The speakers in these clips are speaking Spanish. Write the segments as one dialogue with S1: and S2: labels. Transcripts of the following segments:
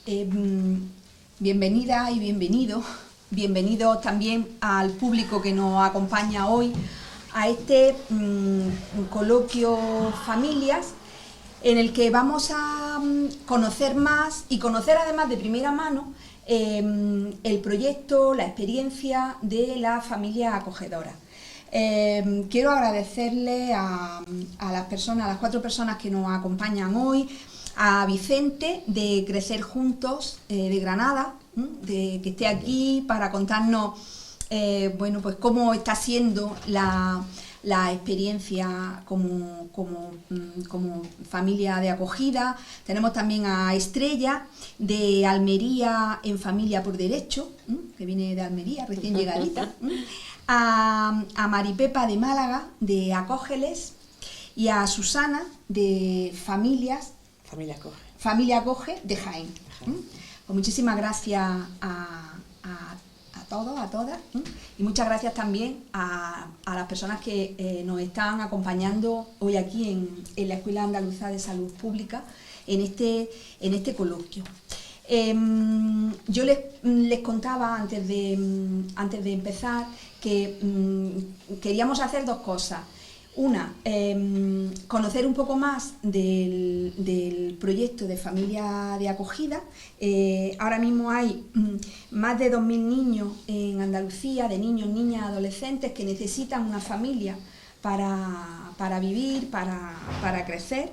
S1: Bienvenida y bienvenidos también al público que nos acompaña hoy a este coloquio Familias, en el que vamos a conocer más y conocer además de primera mano el proyecto, la experiencia de la familia acogedora. Quiero agradecerle a las 4 personas que nos acompañan hoy, a Vicente de Crecer Juntos de Granada, que esté aquí para contarnos pues cómo está siendo la experiencia como familia de acogida. Tenemos también a Estrella de Almería en Familia por Derecho, que viene de Almería, recién llegadita, a Maripepa de Málaga de Acógeles y a Susana de Familia Acoge de Jaén. Pues muchísimas gracias a todos, a todas, y muchas gracias también a las personas que nos están acompañando hoy aquí en la Escuela Andaluza de Salud Pública en este coloquio. Yo les contaba antes de empezar que queríamos hacer 2 cosas. Una, conocer un poco más del proyecto de familia de acogida. Ahora mismo hay más de 2.000 niños en Andalucía, de niños, niñas, adolescentes que necesitan una familia para vivir, para crecer.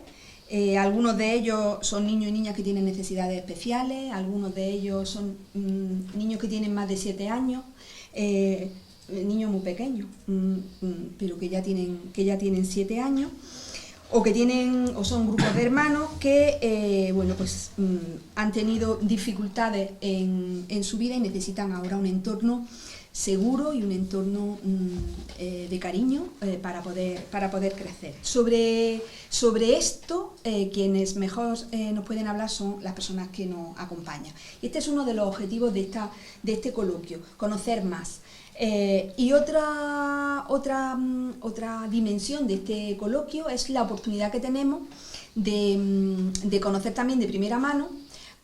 S1: Algunos de ellos son niños y niñas que tienen necesidades especiales, algunos de ellos son niños que tienen más de 7 años, niños muy pequeños, pero que ya tienen 7 años, o son grupos de hermanos que han tenido dificultades en su vida y necesitan ahora un entorno seguro y un entorno de cariño para poder crecer. Sobre esto, quienes mejor nos pueden hablar son las personas que nos acompañan. Y este es uno de los objetivos de este coloquio, conocer más. Y otra dimensión de este coloquio es la oportunidad que tenemos de conocer también de primera mano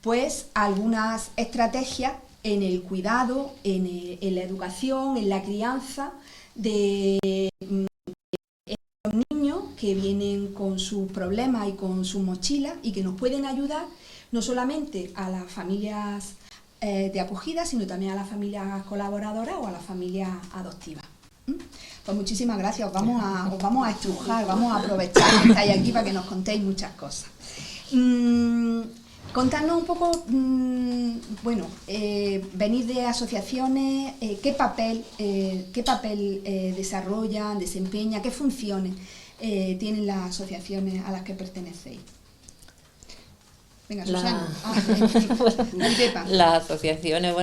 S1: pues algunas estrategias en el cuidado, en la educación, en la crianza de los niños que vienen con sus problemas y con sus mochilas y que nos pueden ayudar no solamente a las familias de acogida, sino también a las familias colaboradoras o a las familias adoptivas. Pues muchísimas gracias, os vamos a estrujar, vamos a aprovechar que estáis aquí para que nos contéis muchas cosas. Contadnos un poco, venís de asociaciones, qué papel desarrollan, desempeñan, qué funciones tienen las asociaciones a las que pertenecéis. Venga, Susana.
S2: Las asociaciones,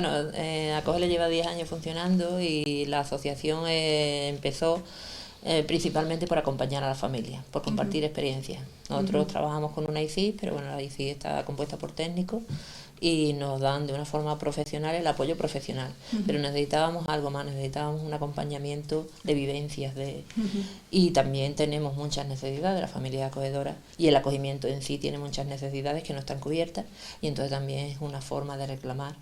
S2: Acógeles lleva 10 años funcionando y la asociación empezó principalmente por acompañar a la familia, por compartir experiencias. Nosotros trabajamos con una ICIS, pero la ICIS está compuesta por técnicos y nos dan de una forma profesional el apoyo profesional, pero necesitábamos algo más, necesitábamos un acompañamiento de vivencias y también tenemos muchas necesidades de las familias acogedoras y el acogimiento en sí tiene muchas necesidades que no están cubiertas y entonces también es una forma de reclamar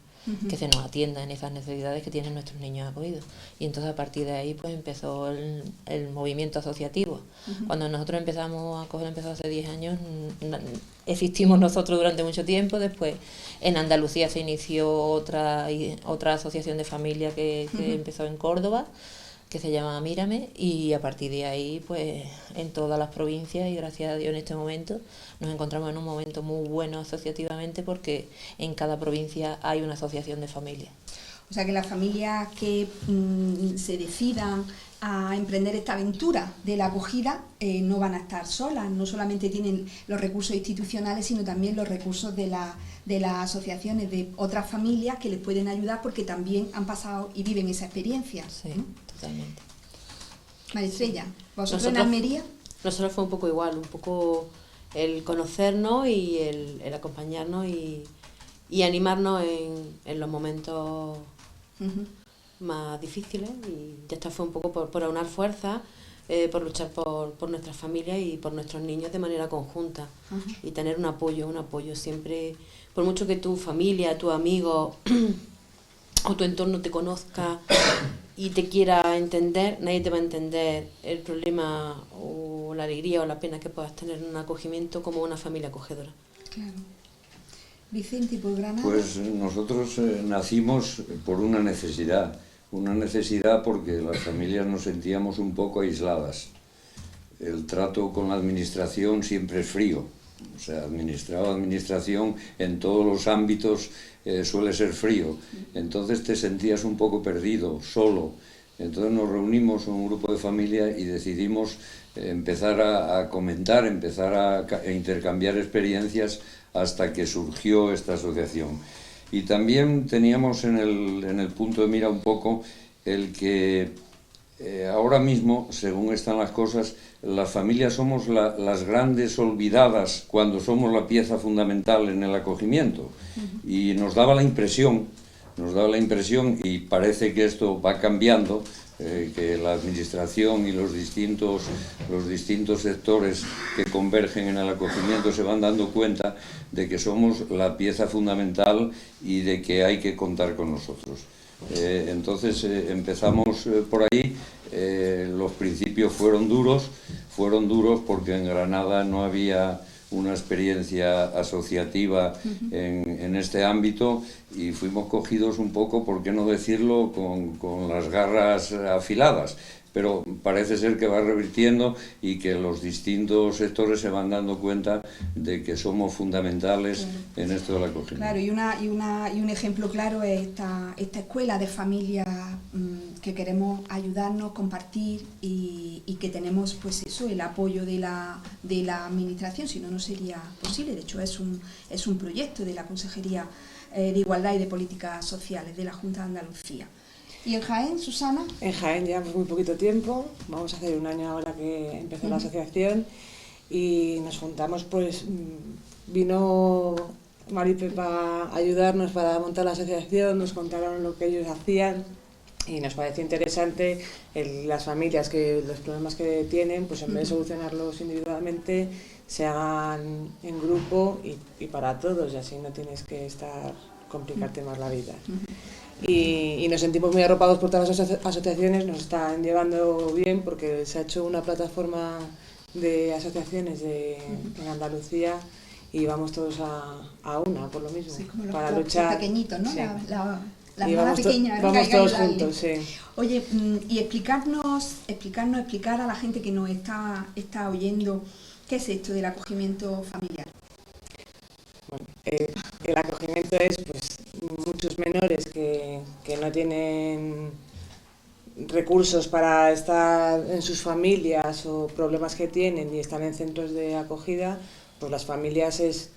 S2: que se nos atienda en esas necesidades que tienen nuestros niños acogidos. Y entonces a partir de ahí pues empezó el movimiento asociativo. Cuando nosotros empezamos, Acógeles empezó hace 10 años, existimos nosotros durante mucho tiempo. Después en Andalucía se inició otra asociación de familia que empezó en Córdoba, que se llama Mírame, y a partir de ahí pues en todas las provincias, y gracias a Dios en este momento nos encontramos en un momento muy bueno asociativamente porque en cada provincia hay una asociación de familias.
S1: O sea que las familias que se decidan a emprender esta aventura de la acogida no van a estar solas, no solamente tienen los recursos institucionales, sino también los recursos de las asociaciones de otras familias que les pueden ayudar porque también han pasado y viven esa experiencia.
S2: Sí, totalmente.
S1: María Estrella, ¿vosotros en Almería?
S3: Nosotros fue un poco igual, un poco el conocernos y el acompañarnos y animarnos en los momentos más difíciles, y ya está, fue un poco por aunar fuerzas, por luchar por nuestras familias y por nuestros niños de manera conjunta. Y tener un apoyo siempre, por mucho que tu familia, tu amigo o tu entorno te conozca y te quiera entender, nadie te va a entender el problema o la alegría o la pena que puedas tener en un acogimiento como una familia acogedora.
S1: Claro. Vicente, ¿por Granada?
S4: Pues nosotros nacimos por una necesidad porque las familias nos sentíamos un poco aisladas. El trato con la administración siempre es frío, o sea, administración en todos los ámbitos suele ser frío, entonces te sentías un poco perdido, solo. Entonces nos reunimos un grupo de familia y decidimos empezar a comentar, empezar a intercambiar experiencias hasta que surgió esta asociación. Y también teníamos en el punto de mira un poco el que ahora mismo, según están las cosas, las familias somos las grandes olvidadas cuando somos la pieza fundamental en el acogimiento. Y nos daba la impresión, y parece que esto va cambiando, que la administración y los distintos sectores que convergen en el acogimiento se van dando cuenta de que somos la pieza fundamental y de que hay que contar con nosotros. Entonces empezamos por ahí. Los principios fueron duros porque en Granada no había una experiencia asociativa en este ámbito y fuimos cogidos un poco, por qué no decirlo, con las garras afiladas. Pero parece ser que va revirtiendo y que los distintos sectores se van dando cuenta de que somos fundamentales en esto del acogimiento.
S1: Claro, y un ejemplo claro es esta escuela de familias que queremos ayudarnos, compartir y que tenemos pues eso, el apoyo de la administración, si no, no sería posible. De hecho, es un proyecto de la Consejería de Igualdad y de Políticas Sociales de la Junta de Andalucía. ¿Y en Jaén, Susana?
S5: En Jaén llevamos muy poquito tiempo, vamos a hacer un año ahora que empezó la asociación y nos juntamos, pues vino Mari y Pepa a ayudarnos para montar la asociación, nos contaron lo que ellos hacían y nos pareció interesante las familias que los problemas que tienen, pues en vez de solucionarlos individualmente, se hagan en grupo y para todos, y así no tienes que complicarte más la vida. Y nos sentimos muy arropados por todas las asociaciones, nos están llevando bien porque se ha hecho una plataforma de asociaciones en Andalucía y vamos todos a una, por lo mismo,
S1: sí, como
S5: para luchar.
S1: Pequeñitos, ¿no?
S5: Sí.
S1: La hermana pequeña.
S5: Vamos todos juntos, sí.
S1: Oye, y explicar a la gente que nos está oyendo, ¿qué es esto del acogimiento familiar?
S5: Bueno, el acogimiento es pues muchos menores que no tienen recursos para estar en sus familias o problemas que tienen y están en centros de acogida, pues las familias es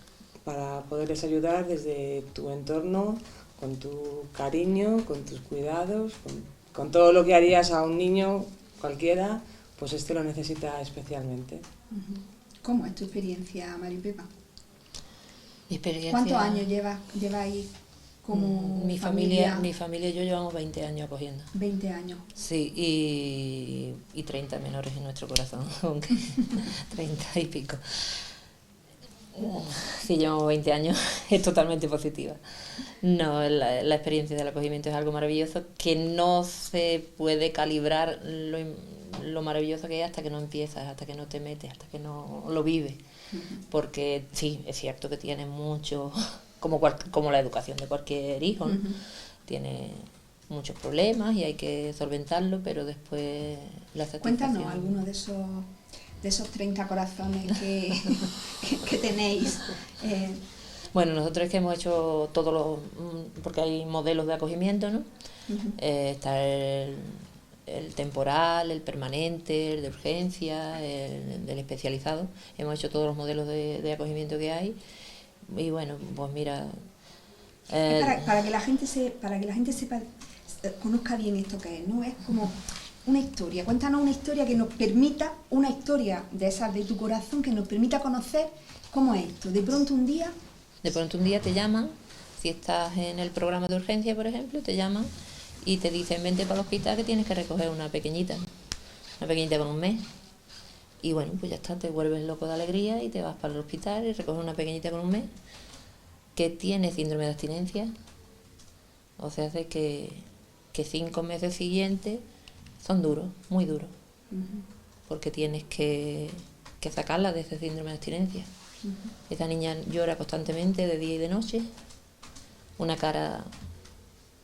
S5: para poderles ayudar desde tu entorno, con tu cariño, con tus cuidados, con todo lo que harías a un niño cualquiera, pues este lo necesita especialmente.
S1: ¿Cómo es tu experiencia, Mari Pepa?
S2: ¿Cuántos
S1: años lleváis como
S2: mi familia y yo llevamos 20 años acogiendo.
S1: 20 años.
S2: Sí, y 30 menores en nuestro corazón, aunque 30 y pico. Sí, llevamos 20 años, es totalmente positiva. No, la experiencia del acogimiento es algo maravilloso que no se puede calibrar lo maravilloso que es hasta que no empiezas, hasta que no te metes, hasta que no lo vives. Porque sí, es cierto que tiene mucho, como la educación de cualquier hijo, ¿no? Tiene muchos problemas y hay que solventarlo, pero después la satisfacción.
S1: Cuéntanos algunos de esos 30 corazones que tenéis.
S2: Bueno, nosotros es que hemos hecho porque hay modelos de acogimiento, ¿no? Está el temporal, el permanente, el de urgencia, el del especializado. Hemos hecho todos los modelos de acogimiento que hay. Y bueno, pues mira...
S1: para que la gente sepa, conozca bien esto que es, ¿no? Es como una historia. Cuéntanos una historia que nos permita, una historia de esas de tu corazón, que nos permita conocer cómo es esto. De pronto un día te llaman, si estás en el programa de urgencia, por ejemplo, te llaman y te dicen, vente para el hospital que tienes que recoger una pequeñita.
S2: una pequeñita con 1 mes. Y bueno, pues ya está, te vuelves loco de alegría y te vas para el hospital y recoges una pequeñita con 1 mes que tiene síndrome de abstinencia. O sea, hace que 5 meses siguientes son duros, muy duros, porque tienes que sacarla de ese síndrome de abstinencia. Esa niña llora constantemente de día y de noche, una cara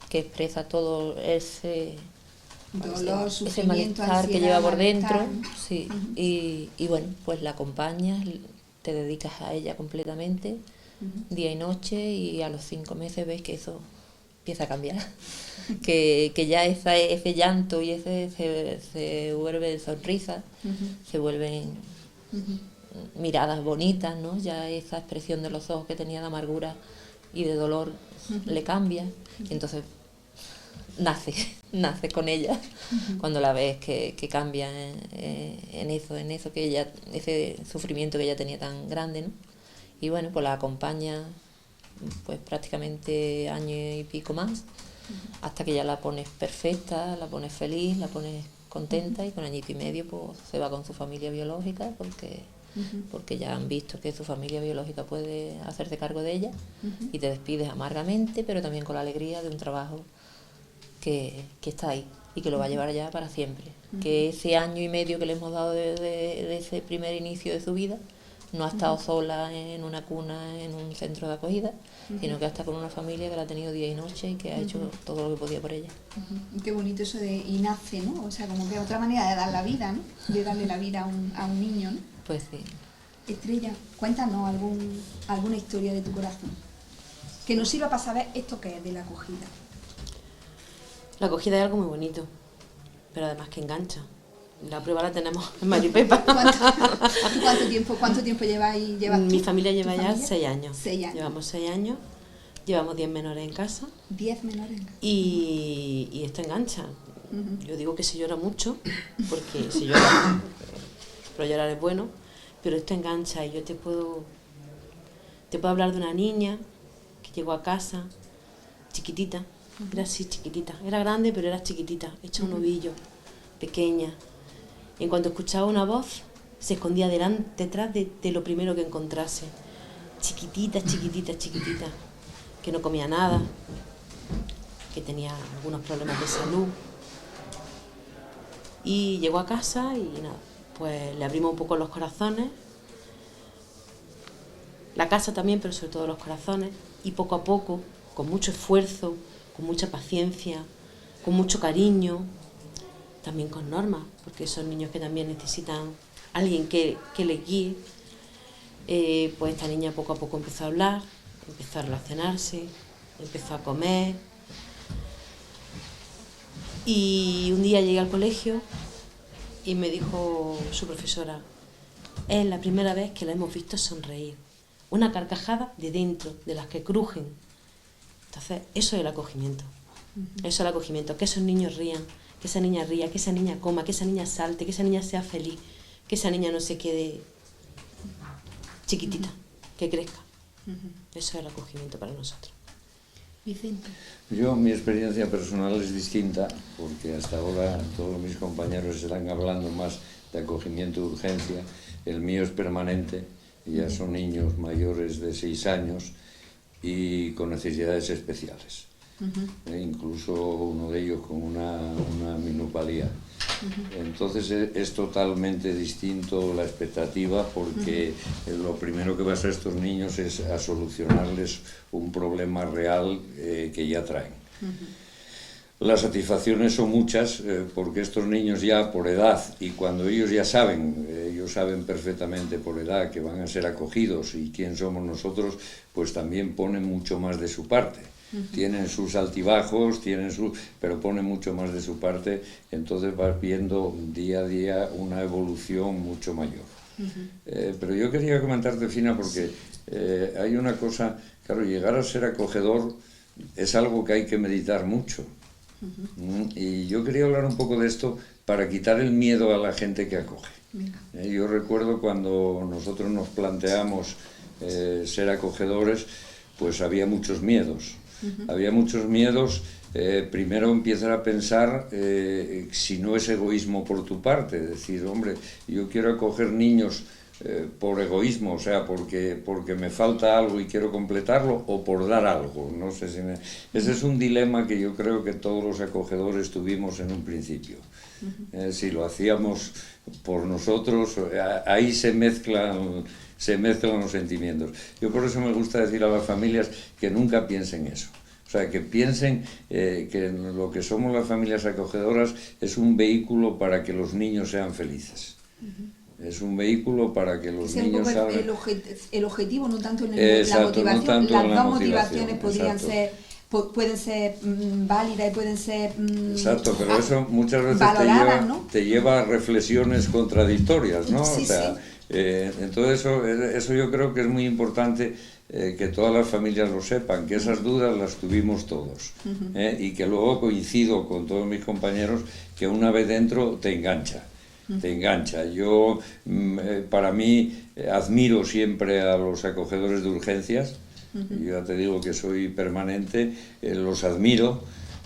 S2: que expresa todo ese
S1: dolor,
S2: ese
S1: sufrimiento,
S2: malestar que
S1: ansiedad,
S2: lleva por dentro,
S1: malestar.
S2: sí. Y bueno, pues la acompañas, te dedicas a ella completamente, día y noche, y a los 5 meses ves que eso empieza a cambiar, que ya ese llanto y ese se vuelve sonrisa, se vuelven miradas bonitas, ¿no? Ya esa expresión de los ojos que tenía de amargura y de dolor le cambia, y entonces nace con ella cuando la ves que cambia en eso que ella, ese sufrimiento que ella tenía tan grande, ¿no? Y bueno, pues la acompaña pues prácticamente año y pico más, hasta que ya la pones perfecta, la pones feliz, la pones contenta, y con 1 añito y medio pues se va con su familia biológica, porque ya han visto que su familia biológica puede hacerse cargo de ella, y te despides amargamente, pero también con la alegría de un trabajo que está ahí y que lo va a llevar ya para siempre. Que ese 1 año y medio que le hemos dado de ese primer inicio de su vida, no ha estado sola en una cuna, en un centro de acogida, sino que está con una familia que la ha tenido día y noche y que ha hecho todo lo que podía por ella.
S1: Qué bonito eso de y nace, ¿no? O sea, como que otra manera de dar la vida, ¿no? De darle la vida a un niño, ¿no?
S2: Pues sí.
S1: Estrella, cuéntanos alguna historia de tu corazón que nos sirva para saber esto que es de la acogida.
S3: La acogida es algo muy bonito, pero además que engancha. La prueba la tenemos en Maripepa.
S1: ¿Cuánto tiempo llevas tú?
S3: Mi familia lleva ya 6 años.
S1: 6 años.
S3: Llevamos 6 años, llevamos 10 menores en casa.
S1: 10 menores en casa.
S3: Y esto engancha. Yo digo que se llora mucho, porque se llora, pero llorar es bueno, pero esto engancha. Y yo te puedo hablar de una niña que llegó a casa, chiquitita, era así chiquitita, era grande pero era chiquitita, hecha un ovillo, pequeña. Y en cuanto escuchaba una voz, se escondía detrás de lo primero que encontrase. Chiquitita, que no comía nada, que tenía algunos problemas de salud. Y llegó a casa y nada, pues le abrimos un poco los corazones, la casa también, pero sobre todo los corazones, y poco a poco, con mucho esfuerzo, con mucha paciencia, con mucho cariño, también con normas, porque son niños que también necesitan alguien que les guíe. Pues esta niña poco a poco empezó a hablar, empezó a relacionarse, empezó a comer. Y un día llegué al colegio y me dijo su profesora: es la primera vez que la hemos visto sonreír, una carcajada de dentro, de las que crujen. Entonces, eso es el acogimiento. Eso es el acogimiento, que esos niños rían, que esa niña ría, que esa niña coma, que esa niña salte, que esa niña sea feliz, que esa niña no se quede chiquitita, que crezca. Eso es el acogimiento para nosotros.
S1: Vicente.
S4: Yo, mi experiencia personal es distinta, porque hasta ahora todos mis compañeros están hablando más de acogimiento de urgencia. El mío es permanente, ya son niños mayores de 6 años y con necesidades especiales. Incluso uno de ellos con una minusvalía. Entonces es totalmente distinto la expectativa, porque lo primero que va a hacer estos niños es a solucionarles un problema real que ya traen. Las satisfacciones son muchas, porque estos niños ya por edad, y cuando ellos ya saben, ellos saben perfectamente por edad que van a ser acogidos y quién somos nosotros, pues también ponen mucho más de su parte. Tienen sus altibajos, pero ponen mucho más de su parte, entonces vas viendo día a día una evolución mucho mayor. Pero yo quería comentarte, Fina, porque hay una cosa, claro, llegar a ser acogedor es algo que hay que meditar mucho. Y yo quería hablar un poco de esto para quitar el miedo a la gente que acoge. Yo recuerdo cuando nosotros nos planteamos ser acogedores, pues había muchos miedos. Había muchos miedos primero empiezas a pensar si no es egoísmo por tu parte, decir, hombre, yo quiero acoger niños por egoísmo, o sea, porque me falta algo y quiero completarlo, o por dar algo, no sé si Ese es un dilema que yo creo que todos los acogedores tuvimos en un principio. Si lo hacíamos por nosotros, ahí se mezclan los sentimientos. Yo por eso me gusta decir a las familias que nunca piensen eso. O sea, que piensen que lo que somos las familias acogedoras es un vehículo para que los niños sean felices. Es un vehículo para que los niños salgan...
S1: El objetivo, no tanto en
S4: Exacto,
S1: la motivación.
S4: No tanto
S1: las
S4: en la
S1: dos
S4: motivación,
S1: motivaciones podrían ser, pueden ser válidas y pueden ser
S4: exacto, pero eso muchas veces
S1: valoradas, ¿no?
S4: te lleva a reflexiones contradictorias, ¿no?
S1: Sí,
S4: o sea,
S1: sí.
S4: Entonces eso yo creo que es muy importante que todas las familias lo sepan, que esas dudas las tuvimos todos. Y que luego coincido con todos mis compañeros que una vez dentro te engancha. Te engancha. Yo, para mí, admiro siempre a los acogedores de urgencias. Yo ya te digo que soy permanente, los admiro,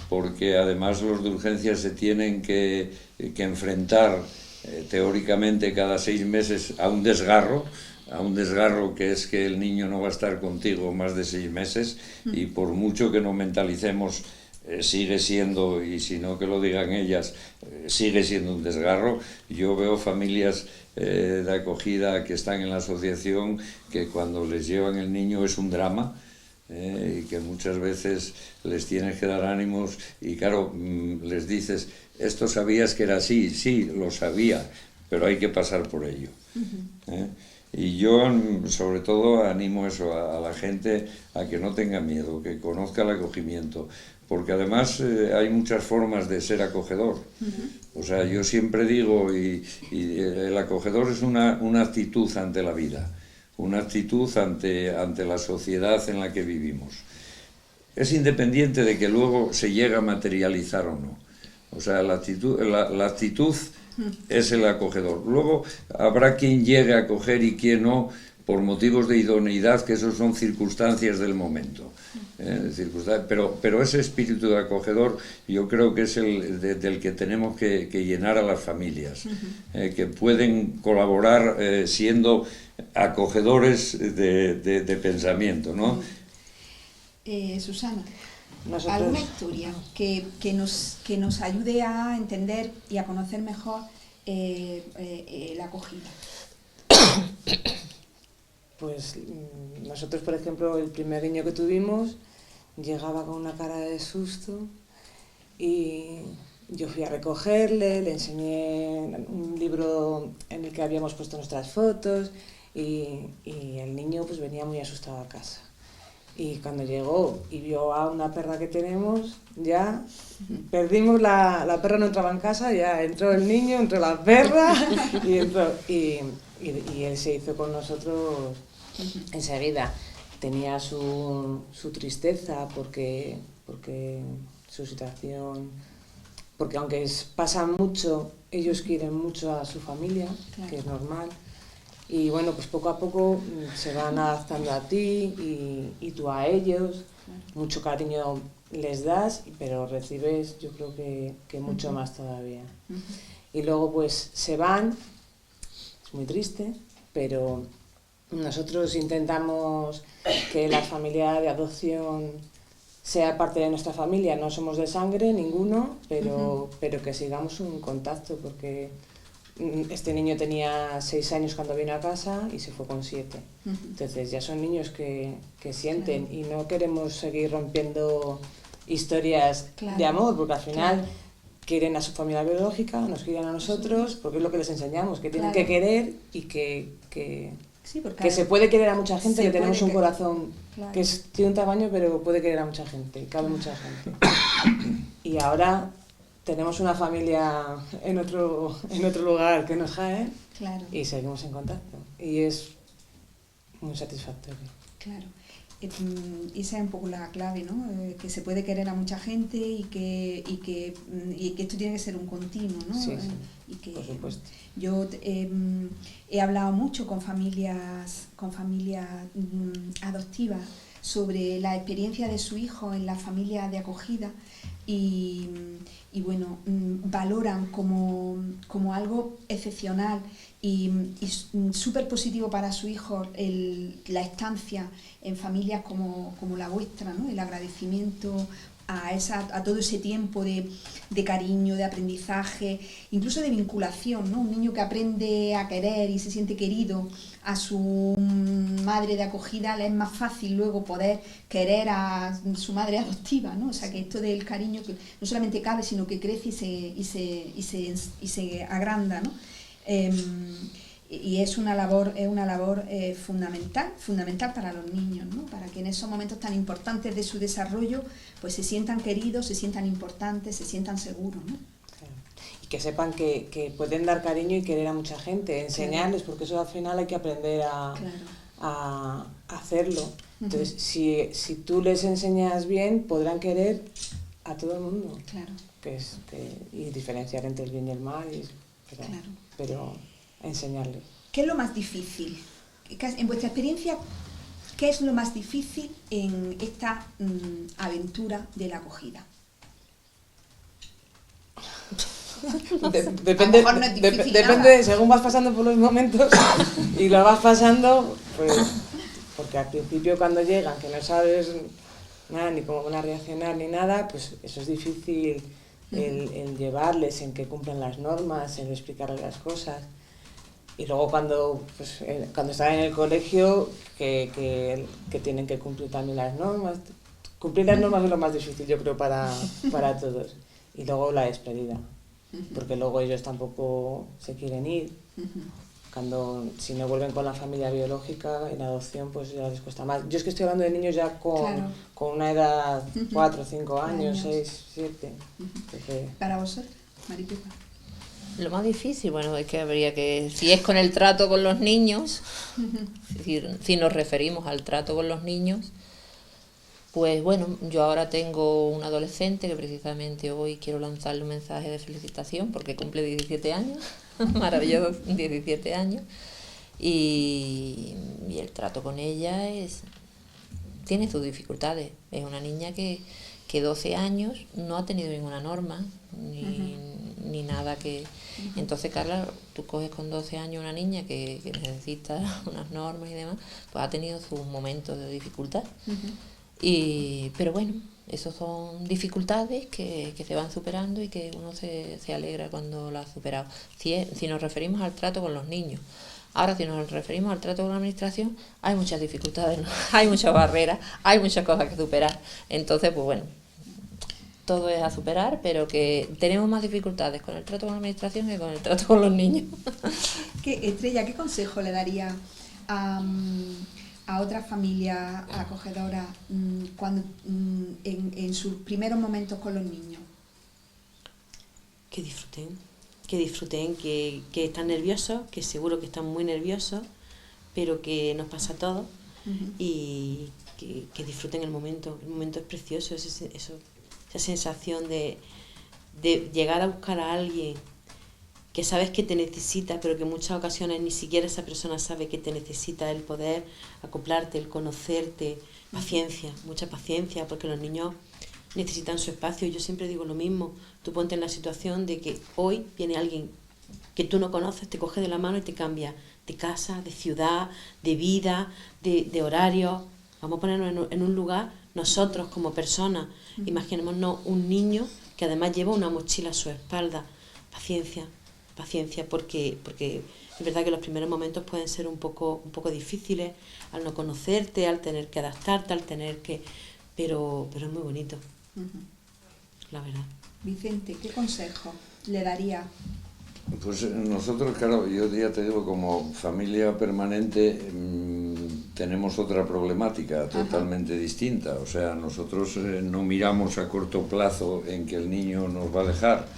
S4: porque además los de urgencias se tienen que enfrentar teóricamente cada 6 meses a un desgarro que es que el niño no va a estar contigo más de 6 meses y por mucho que nos mentalicemos sigue siendo, y si no que lo digan ellas, sigue siendo un desgarro. Yo veo familias de acogida que están en la asociación que cuando les llevan el niño es un drama, y que muchas veces les tienes que dar ánimos y claro, les dices, ¿esto sabías que era así? Sí, lo sabía, pero hay que pasar por ello. Y yo, sobre todo, animo eso a la gente a que no tenga miedo, que conozca el acogimiento, porque además hay muchas formas de ser acogedor. O sea, yo siempre digo, y el acogedor es una actitud ante la vida, una actitud ante la sociedad en la que vivimos. Es independiente de que luego se llegue a materializar o no. O sea, la actitud es el acogedor. Luego habrá quien llegue a acoger y quien no, por motivos de idoneidad, que eso son circunstancias del momento. Pero ese espíritu de acogedor yo creo que es el del que tenemos que llenar a las familias, que pueden colaborar siendo acogedores de pensamiento, ¿no?
S1: Susana,
S5: Nosotros...
S1: ¿alguna historia que nos ayude a entender y a conocer mejor la acogida?
S5: Pues nosotros, por ejemplo, el primer niño que tuvimos llegaba con una cara de susto y yo fui a recogerle, le enseñé un libro en el que habíamos puesto nuestras fotos y el niño pues venía muy asustado a casa. Y cuando llegó y vio a una perra que tenemos, ya perdimos la perra, no entraba en casa, ya entró el niño, entró la perra y él se hizo con nosotros enseguida. Tenía su tristeza porque su situación, porque aunque pasan mucho, ellos quieren mucho a su familia, claro, que es normal. Y bueno, pues poco a poco se van adaptando a ti y tú a ellos. Mucho cariño les das, pero recibes, yo creo que mucho más todavía. Y luego pues se van, es muy triste, pero nosotros intentamos que la familia de adopción sea parte de nuestra familia. No somos de sangre, ninguno, pero que sigamos un contacto, porque este niño tenía 6 años cuando vino a casa y se fue con 7. Entonces ya son niños que sienten, claro, y no queremos seguir rompiendo historias, claro, de amor, porque al final, claro, quieren a su familia biológica, nos quieren a nosotros, porque es lo que les enseñamos, que tienen, claro, que querer y que se puede querer a mucha gente, que tenemos un corazón, claro, que tiene un tamaño, pero puede querer a mucha gente, cabe mucha gente. Y ahora tenemos una familia en otro lugar que nos cae, claro, y seguimos en contacto. Y es muy satisfactorio. Claro.
S1: Esa es un poco la clave, ¿no? Que se puede querer a mucha gente y que esto tiene que ser un continuo, ¿no?
S5: Sí, sí, por supuesto.
S1: Yo he hablado mucho con familias adoptivas sobre la experiencia de su hijo en la familia de acogida, y bueno, valoran como algo excepcional y súper positivo para su hijo la estancia en familias como la vuestra, ¿no? El agradecimiento a todo ese tiempo de cariño, de aprendizaje, incluso de vinculación, ¿no? Un niño que aprende a querer y se siente querido a su madre de acogida, le es más fácil luego poder querer a su madre adoptiva, ¿no? O sea que esto del cariño que no solamente cabe, sino que crece y se agranda, ¿no? Y es una labor fundamental para los niños, ¿no? Para que en esos momentos tan importantes de su desarrollo pues se sientan queridos, se sientan importantes, se sientan seguros, ¿no?
S5: Claro. Y que sepan que pueden dar cariño y querer a mucha gente, enseñarles, porque eso al final hay que aprender a hacerlo. Entonces, si tú les enseñas bien, podrán querer a todo el mundo.
S1: Claro.
S5: Y diferenciar entre el bien y el mal, pero enseñarles.
S1: ¿Qué es lo más difícil? En vuestra experiencia, ¿qué es lo más difícil en esta aventura de la acogida?
S5: Depende, según vas pasando por los momentos y lo vas pasando, pues, porque al principio cuando llegan, que no sabes nada, ni cómo van a reaccionar ni nada, pues eso es difícil el llevarles, en que cumplen las normas, en explicarles las cosas. Y luego cuando están en el colegio, que tienen que cumplir también las normas. Cumplir las normas es lo más difícil, yo creo, para todos. Y luego la despedida, porque luego ellos tampoco se quieren ir. Si no vuelven con la familia biológica, en adopción, pues ya les cuesta más. Yo es que estoy hablando de niños ya con una edad 4, 5 años, 6, 7.
S1: ¿Para vosotros, Maripepa?
S2: Lo más difícil, bueno, es que habría que, si es con el trato con los niños, si nos referimos al trato con los niños, pues bueno, yo ahora tengo un adolescente que precisamente hoy quiero lanzarle un mensaje de felicitación porque cumple 17 años, maravilloso, 17 años, y el trato con ella tiene sus dificultades. Es una niña que 12 años no ha tenido ninguna norma, ni nada que... Entonces, Carla, tú coges con 12 años una niña que necesita unas normas y demás, pues ha tenido sus momentos de dificultad. Pero bueno, esos son dificultades que se van superando y que uno se alegra cuando lo ha superado. Si nos referimos al trato con los niños. Ahora, si nos referimos al trato con la administración, hay muchas dificultades, ¿no? Hay muchas barreras, hay muchas cosas que superar. Entonces, pues bueno, todo es a superar, pero que tenemos más dificultades con el trato con la administración que con el trato con los niños.
S1: Estrella, ¿qué consejo le daría a otra familia acogedora cuando en sus primeros momentos con los niños?
S3: Que disfruten, que están nerviosos, que seguro que están muy nerviosos, pero que nos pasa a todos, y que disfruten el momento. El momento es precioso, esa sensación de llegar a buscar a alguien que sabes que te necesita, pero que en muchas ocasiones ni siquiera esa persona sabe que te necesita, el poder acoplarte, el conocerte, paciencia, mucha paciencia, porque los niños necesitan su espacio. Yo siempre digo lo mismo, tú ponte en la situación de que hoy viene alguien que tú no conoces, te coge de la mano y te cambia de casa, de ciudad, de vida, de horario. Vamos a ponernos en un lugar, nosotros como personas, imaginémonos un niño que además lleva una mochila a su espalda. Paciencia, porque es verdad que los primeros momentos pueden ser un poco difíciles, al no conocerte, al tener que adaptarte, pero es muy bonito, la verdad.
S1: Vicente, ¿qué consejo le daría?
S4: Pues nosotros, claro, yo ya te digo, como familia permanente tenemos otra problemática totalmente distinta. O sea, nosotros no miramos a corto plazo en que el niño nos va a dejar.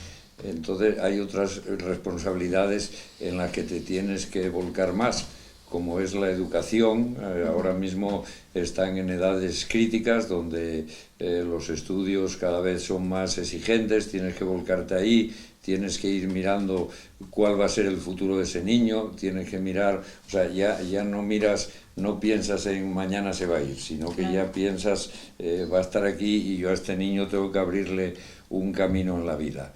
S4: Entonces hay otras responsabilidades en las que te tienes que volcar más. como es la educación. Ahora mismo están en edades críticas donde los estudios cada vez son más exigentes, tienes que volcarte ahí, tienes que ir mirando cuál va a ser el futuro de ese niño, tienes que mirar, o sea, ya no miras, no piensas en mañana se va a ir, sino que ya piensas, va a estar aquí y yo a este niño tengo que abrirle un camino en la vida.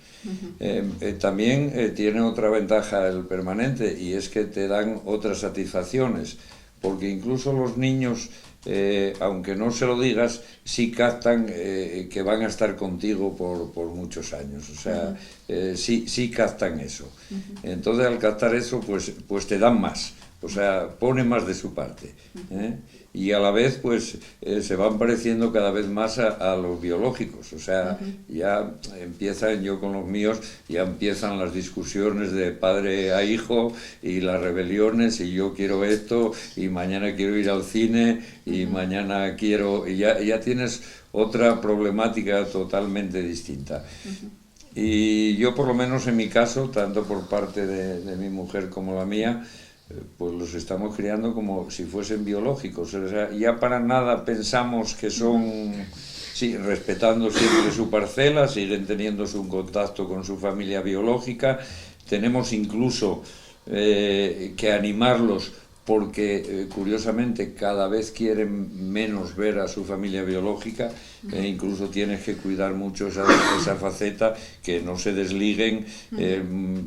S4: También tiene otra ventaja el permanente, y es que te dan otras satisfacciones, porque incluso los niños, aunque no se lo digas, sí captan que van a estar contigo por muchos años, o sea, sí captan eso. Entonces, al captar eso, pues te dan más, o sea, pone más de su parte, y a la vez pues se van pareciendo cada vez más a los biológicos, o sea, ya empiezan, yo con los míos, ya empiezan las discusiones de padre a hijo y las rebeliones, y yo quiero esto, y mañana quiero ir al cine, y mañana quiero, y ya tienes otra problemática totalmente distinta. Y yo, por lo menos en mi caso, tanto por parte de mi mujer como la mía, pues los estamos criando como si fuesen biológicos, o sea, ya para nada pensamos que son, sí, respetando siempre su parcela, siguen teniendo su contacto con su familia biológica, tenemos incluso que animarlos porque curiosamente cada vez quieren menos ver a su familia biológica, incluso tienes que cuidar mucho esa faceta, que no se desliguen,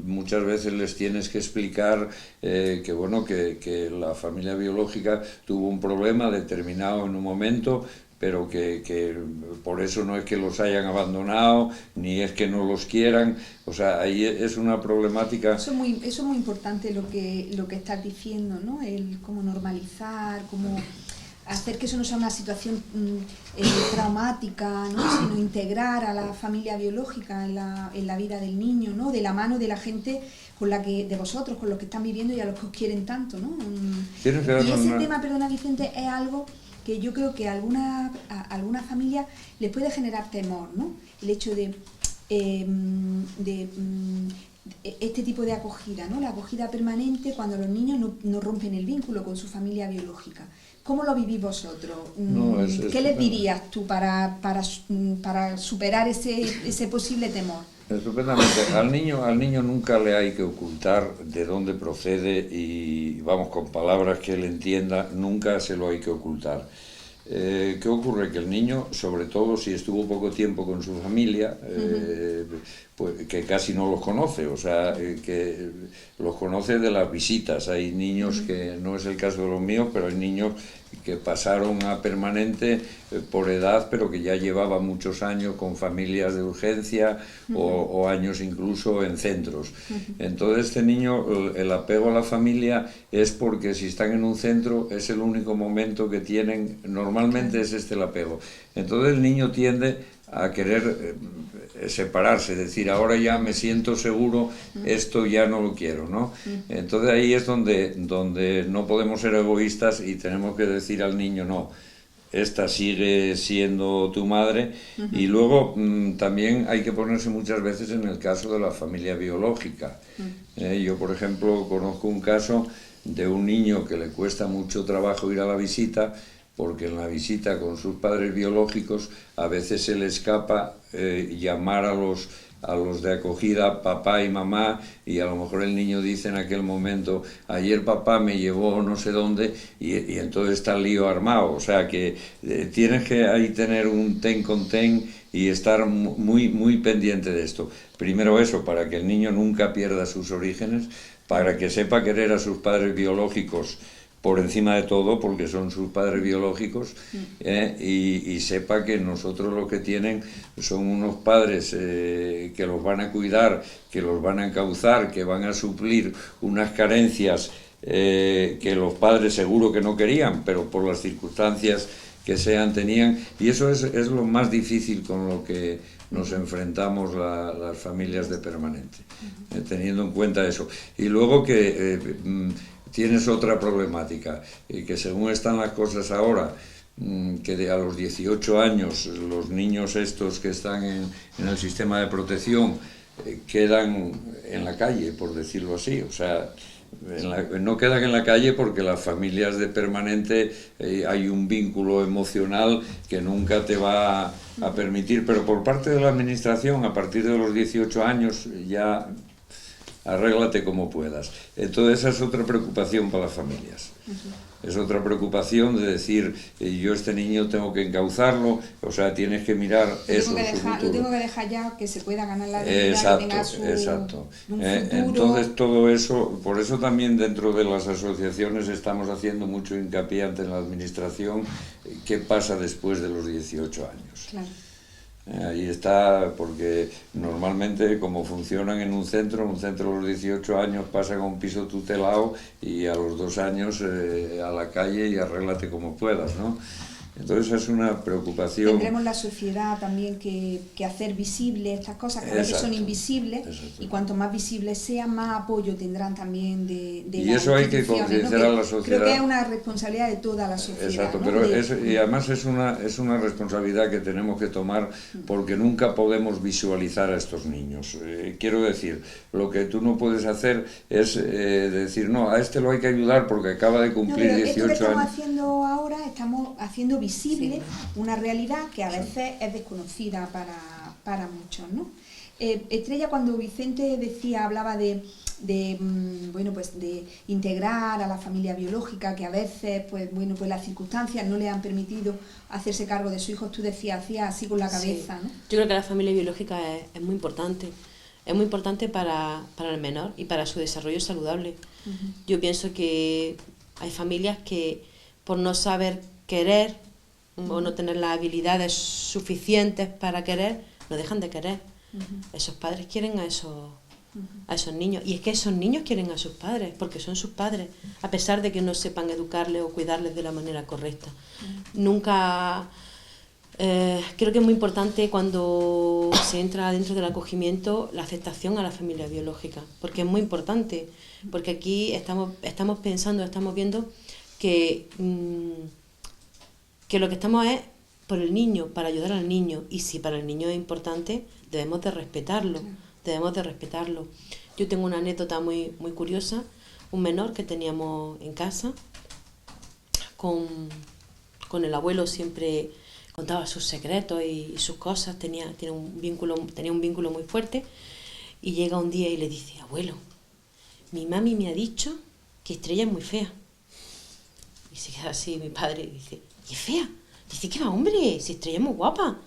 S4: muchas veces les tienes que explicar que bueno, que la familia biológica tuvo un problema determinado en un momento, pero que por eso no es que los hayan abandonado, ni es que no los quieran, o sea, ahí es una problemática.
S1: Eso es muy importante lo que estás diciendo, ¿no? El cómo normalizar, cómo hacer que eso no sea una situación traumática, ¿no? Sino integrar a la familia biológica en la vida del niño, ¿no? De la mano de la gente con la que, de vosotros, con los que están viviendo y a los que os quieren tanto, ¿no? Y ese tema, perdona Vicente, es algo que yo creo que a alguna familia les puede generar temor, ¿no? El hecho de este tipo de acogida, ¿no? La acogida permanente cuando los niños no rompen el vínculo con su familia biológica. ¿Cómo lo vivís vosotros? ¿Qué les dirías tú para superar ese posible temor?
S4: Estupendamente. Al niño nunca le hay que ocultar de dónde procede y, vamos, con palabras que él entienda, nunca se lo hay que ocultar. ¿Qué ocurre? Que el niño, sobre todo si estuvo poco tiempo con su familia, pues que casi no los conoce, o sea, que los conoce de las visitas. Hay niños que, no es el caso de los míos, pero hay niños que pasaron a permanente por edad, pero que ya llevaban muchos años con familias de urgencia o años incluso en centros. Entonces este niño, el apego a la familia es porque si están en un centro es el único momento que tienen, normalmente es el apego. Entonces el niño tiende a querer separarse, decir, ahora ya me siento seguro, esto ya no lo quiero, ¿no? Entonces ahí es donde no podemos ser egoístas y tenemos que decir al niño, no, esta sigue siendo tu madre. Y luego también hay que ponerse muchas veces en el caso de la familia biológica. Yo, por ejemplo, conozco un caso de un niño que le cuesta mucho trabajo ir a la visita, porque en la visita con sus padres biológicos a veces se le escapa llamar a los de acogida papá y mamá, y a lo mejor el niño dice en aquel momento, ayer papá me llevó no sé dónde, y entonces está el lío armado. O sea que tienes que ahí tener un ten con ten y estar muy, muy pendiente de esto. Primero eso, para que el niño nunca pierda sus orígenes, para que sepa querer a sus padres biológicos por encima de todo, porque son sus padres biológicos, y sepa que nosotros lo que tienen son unos padres que los van a cuidar, que los van a encauzar, que van a suplir unas carencias que los padres seguro que no querían, pero por las circunstancias que sean tenían, y eso es lo más difícil con lo que nos enfrentamos las familias de permanente, teniendo en cuenta eso. Y luego que tienes otra problemática, que según están las cosas ahora, que a los 18 años los niños estos que están en el sistema de protección quedan en la calle, por decirlo así. O sea, no quedan en la calle porque las familias de permanente hay un vínculo emocional que nunca te va a permitir, pero por parte de la administración, a partir de los 18 años, ya arréglate como puedas. Entonces esa es otra preocupación para las familias. Es otra preocupación de decir, yo este niño tengo que encauzarlo, o sea, tienes que mirar eso.
S1: Lo tengo que dejar ya que se pueda ganar la vida,
S4: exacto,
S1: que tenga un futuro.
S4: Entonces todo eso, por eso también dentro de las asociaciones estamos haciendo mucho hincapié ante la administración, qué pasa después de los 18 años.
S1: Claro.
S4: Ahí está, porque normalmente como funcionan en un centro a los 18 años pasan a un piso tutelado y a los 2 años a la calle y arréglate como puedas, ¿no? Entonces es una preocupación.
S1: Tendremos la sociedad también que hacer visible estas cosas, que a veces son invisibles, y cuanto más visibles sean, más apoyo tendrán también de
S4: y
S1: las
S4: eso hay que
S1: instituciones,
S4: concienciar a la sociedad.
S1: Creo que es una responsabilidad de toda la sociedad.
S4: Exacto,
S1: ¿no?
S4: pero y además es una responsabilidad que tenemos que tomar porque nunca podemos visualizar a estos niños. Quiero decir, lo que tú no puedes hacer es decir, no, a este lo hay que ayudar porque acaba de cumplir 18
S1: esto que estamos
S4: años.
S1: haciendo ahora, estamos haciendo visible una realidad que a veces es desconocida para muchos, ¿no? Estrella, cuando Vicente hablaba de integrar a la familia biológica, que a veces pues las circunstancias no le han permitido hacerse cargo de su hijo, tú decías, hacía así con la cabeza, ¿no?
S3: Yo creo que la familia biológica es muy importante. Es muy importante para el menor y para su desarrollo saludable. Yo pienso que hay familias que por no saber querer o no tener las habilidades suficientes para querer, no dejan de querer. Esos padres quieren a esos niños, y es que esos niños quieren a sus padres porque son sus padres, a pesar de que no sepan educarles o cuidarles de la manera correcta. Nunca creo que es muy importante cuando se entra dentro del acogimiento la aceptación a la familia biológica, porque es muy importante, porque aquí estamos pensando, estamos viendo que lo que estamos es por el niño, para ayudar al niño, y si para el niño es importante, debemos de respetarlo, Yo tengo una anécdota muy, muy curiosa, un menor que teníamos en casa, con el abuelo siempre contaba sus secretos y sus cosas, tenía un vínculo muy fuerte, y llega un día y le dice, abuelo, mi mami me ha dicho que Estrella es muy fea. Y se queda así mi padre y dice, ¿y es fea? Dice, ¿qué va, hombre? Si Estrella es muy guapa.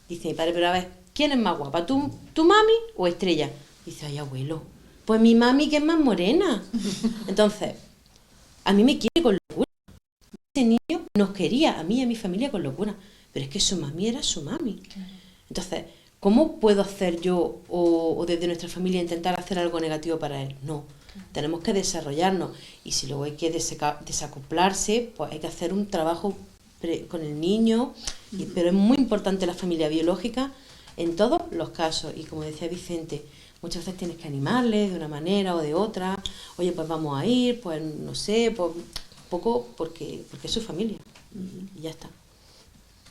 S3: Dice mi padre, pero a ver, ¿quién es más guapa? ¿Tu mami o Estrella? Dice, ay, abuelo, pues mi mami que es más morena. Entonces, a mí me quiere con locura. Ese niño nos quería, a mí y a mi familia, con locura. Pero es que su mami era su mami. Entonces, ¿cómo puedo hacer yo o desde nuestra familia intentar hacer algo negativo para él? No. Tenemos que desarrollarnos, y si luego hay que desacoplarse, pues hay que hacer un trabajo con el niño, pero es muy importante la familia biológica en todos los casos, y como decía Vicente, muchas veces tienes que animarle de una manera o de otra, oye, pues vamos a ir, pues no sé, pues poco porque es su familia, y ya está.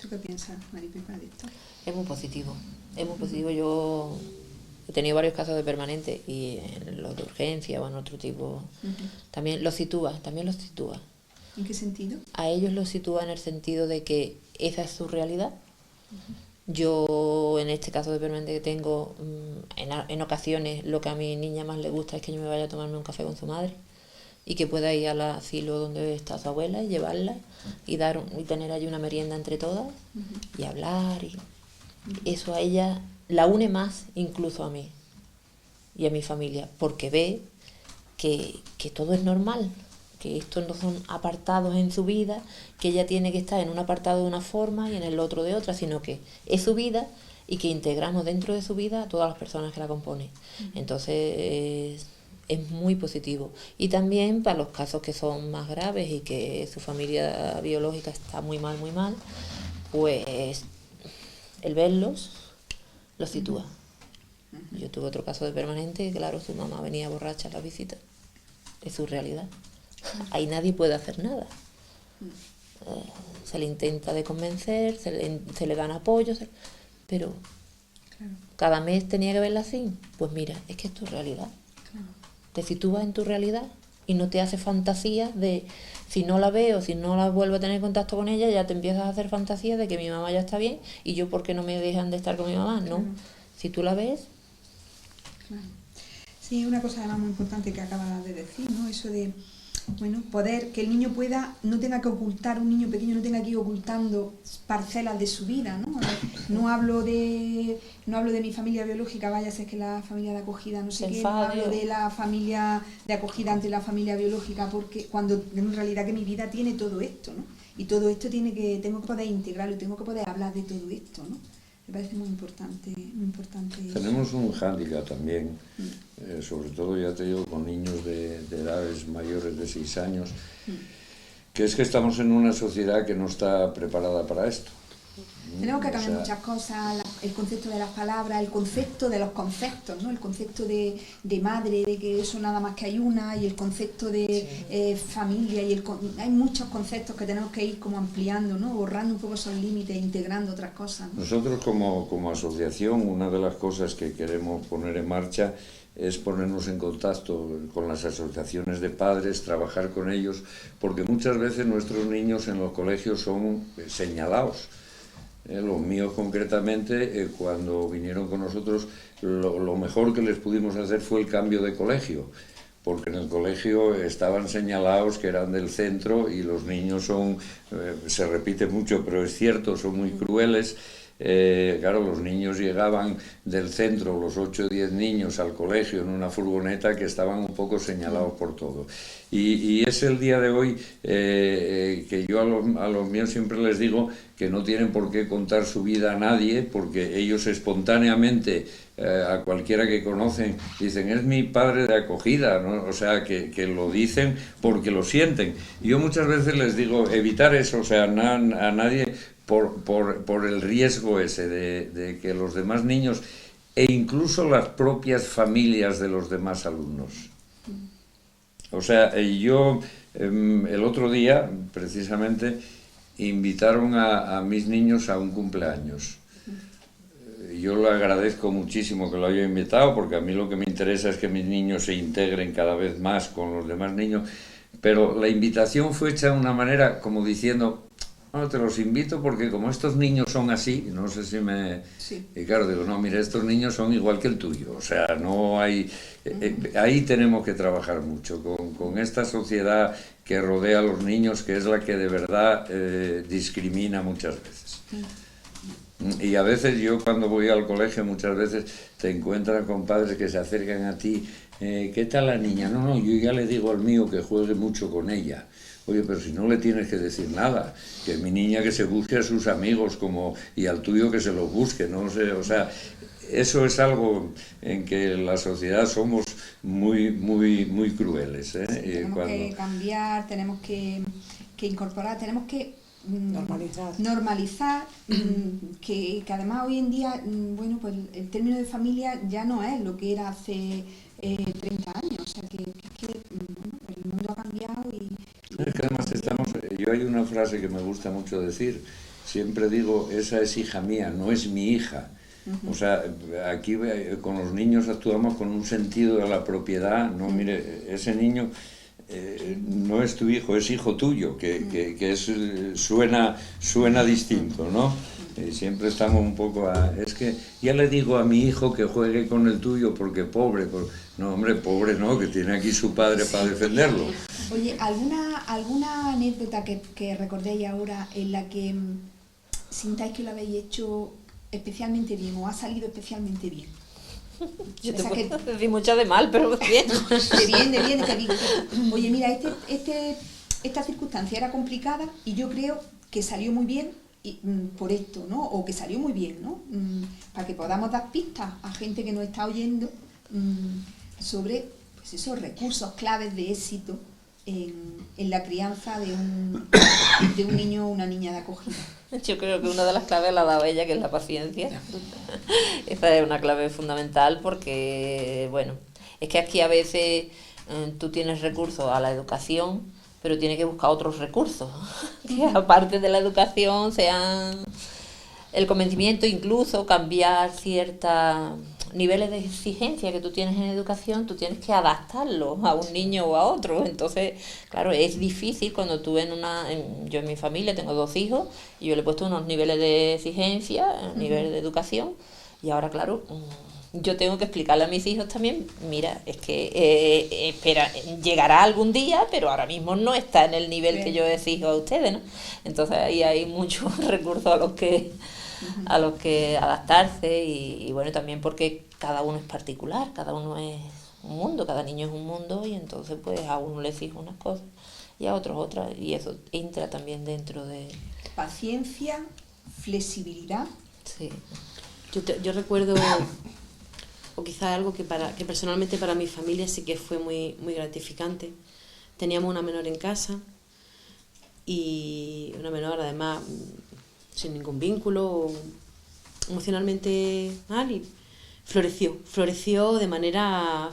S1: ¿Tú qué piensas, Maripepa, de esto?
S2: Es muy positivo. Yo he tenido varios casos de permanente, y en los de urgencia o en otro tipo también los sitúa.
S1: ¿En qué sentido?
S2: A ellos los sitúa en el sentido de que esa es su realidad. Yo, en este caso de permanente que tengo, en ocasiones lo que a mi niña más le gusta es que yo me vaya a tomarme un café con su madre, y que pueda ir al asilo donde está su abuela y llevarla y tener allí una merienda entre todas y hablar, y eso a ella la une más incluso a mí y a mi familia, porque ve que todo es normal, que estos no son apartados en su vida, que ella tiene que estar en un apartado de una forma y en el otro de otra, sino que es su vida y que integramos dentro de su vida a todas las personas que la componen. Entonces es muy positivo. Y también para los casos que son más graves y que su familia biológica está muy mal, pues el verlos los sitúa. Yo tuve otro caso de permanente, claro, su mamá venía borracha a la visita. Es su realidad. Ahí nadie puede hacer nada. Se le intenta de convencer, se le dan apoyos, pero cada mes tenía que verla así. Pues mira, es que es tu realidad. Te sitúas en tu realidad y no te hace fantasías de, si no la veo, si no la vuelvo a tener contacto con ella, ya te empiezas a hacer fantasías de que mi mamá ya está bien y yo por qué no me dejan de estar con mi mamá, ¿no? Si tú la ves...
S1: Claro. Sí, una cosa además muy importante que acabas de decir, ¿no? Eso de, bueno, poder, que el niño pueda, no tenga que ocultar, un niño pequeño no tenga que ir ocultando parcelas de su vida, ¿no? No hablo de mi familia biológica, vaya a ser que la familia de acogida, no sé qué, no hablo de la familia de acogida ante la familia biológica, porque cuando en realidad que mi vida tiene todo esto, ¿no? Y todo esto tengo que poder integrarlo, tengo que poder hablar de todo esto, ¿no? Me parece muy importante eso.
S4: Tenemos un hándicap también, sobre todo, ya te digo, con niños de edades mayores de 6 años, que es que estamos en una sociedad que no está preparada para esto.
S1: Tenemos que cambiar muchas cosas, el concepto de las palabras, el concepto de los conceptos, ¿no? El concepto de madre, de que eso nada más que hay una, y el concepto de familia, hay muchos conceptos que tenemos que ir como ampliando, ¿no? Borrando un poco esos límites, integrando otras cosas, ¿no?
S4: Nosotros como asociación, una de las cosas que queremos poner en marcha es ponernos en contacto con las asociaciones de padres, trabajar con ellos, porque muchas veces nuestros niños en los colegios son señalados. Los míos concretamente, cuando vinieron con nosotros, lo mejor que les pudimos hacer fue el cambio de colegio, porque en el colegio estaban señalados que eran del centro y los niños son, se repite mucho, pero es cierto, son muy crueles. Claro, los niños llegaban del centro, los 8 o 10 niños al colegio en una furgoneta que estaban un poco señalados por todo. Y es el día de hoy que yo a los míos siempre les digo que no tienen por qué contar su vida a nadie, porque ellos espontáneamente, a cualquiera que conocen, dicen, es mi padre de acogida, ¿no? O sea, que lo dicen porque lo sienten. Yo muchas veces les digo, evitar eso, o sea, a nadie... Por el riesgo ese de que los demás niños e incluso las propias familias de los demás alumnos. O sea, yo el otro día, precisamente, invitaron a mis niños a un cumpleaños. Yo le agradezco muchísimo que lo haya invitado, porque a mí lo que me interesa es que mis niños se integren cada vez más con los demás niños, pero la invitación fue hecha de una manera como diciendo... Bueno, te los invito porque como estos niños son así, no sé si me...
S1: Sí.
S4: Y claro, digo, no, mira, estos niños son igual que el tuyo, o sea, no hay... ahí tenemos que trabajar mucho, con esta sociedad que rodea a los niños, que es la que de verdad discrimina muchas veces. Y a veces yo cuando voy al colegio, muchas veces te encuentras con padres que se acercan a ti, ¿qué tal la niña? No, yo ya le digo al mío que juegue mucho con ella. Oye, pero si no le tienes que decir nada, que mi niña que se busque a sus amigos y al tuyo que se los busque, no sé, o sea, eso es algo en que la sociedad somos muy crueles, ¿eh?
S1: Sí, tenemos que cambiar, tenemos que incorporar, tenemos que normalizar que además hoy en día, bueno, pues el término de familia ya no es lo que era hace 30 años, o sea, que bueno, el mundo ha cambiado y...
S4: Es que además yo hay una frase que me gusta mucho decir, siempre digo, esa es hija mía, no es mi hija. O sea, aquí con los niños actuamos con un sentido de la propiedad, no, mire, ese niño no es tu hijo, es hijo tuyo, que suena distinto, ¿no? Siempre estamos un poco es que ya le digo a mi hijo que juegue con el tuyo porque pobre, no hombre, pobre no, que tiene aquí su padre para defenderlo.
S1: Oye, ¿alguna anécdota que recordéis ahora en la que sintáis que lo habéis hecho especialmente bien o ha salido especialmente bien?
S2: Yo te puedo decir mucho de mal, pero bien.
S1: De bien. Oye, mira, esta circunstancia era complicada y yo creo que salió muy bien por esto, ¿no? O que salió muy bien, ¿no? Para que podamos dar pistas a gente que nos está oyendo sobre pues esos recursos claves de éxito en la crianza de un niño o una niña de acogida.
S2: Yo creo que una de las claves la ha dado ella, que es la paciencia. Esa es una clave fundamental porque, bueno, es que aquí a veces tú tienes recursos a la educación, pero tienes que buscar otros recursos, que aparte de la educación sean el convencimiento, incluso cambiar cierta niveles de exigencia que tú tienes en educación, tú tienes que adaptarlos a un niño o a otro. Entonces, claro, es difícil cuando tú yo en mi familia tengo 2 hijos y yo le he puesto unos niveles de exigencia, niveles de educación, y ahora, claro, yo tengo que explicarle a mis hijos también, mira, es que espera, llegará algún día, pero ahora mismo no está en el nivel que yo exijo a ustedes, ¿no? Entonces ahí hay muchos recursos a los que adaptarse y bueno, también porque cada uno es particular, cada uno es un mundo, cada niño es un mundo, y entonces pues a uno le exijo unas cosas y a otros otras, y eso entra también dentro de...
S1: Paciencia, flexibilidad.
S2: Sí.
S3: Yo recuerdo, o quizás algo que personalmente para mi familia sí que fue muy, muy gratificante. Teníamos una menor en casa, y una menor además sin ningún vínculo, emocionalmente mal, y floreció de manera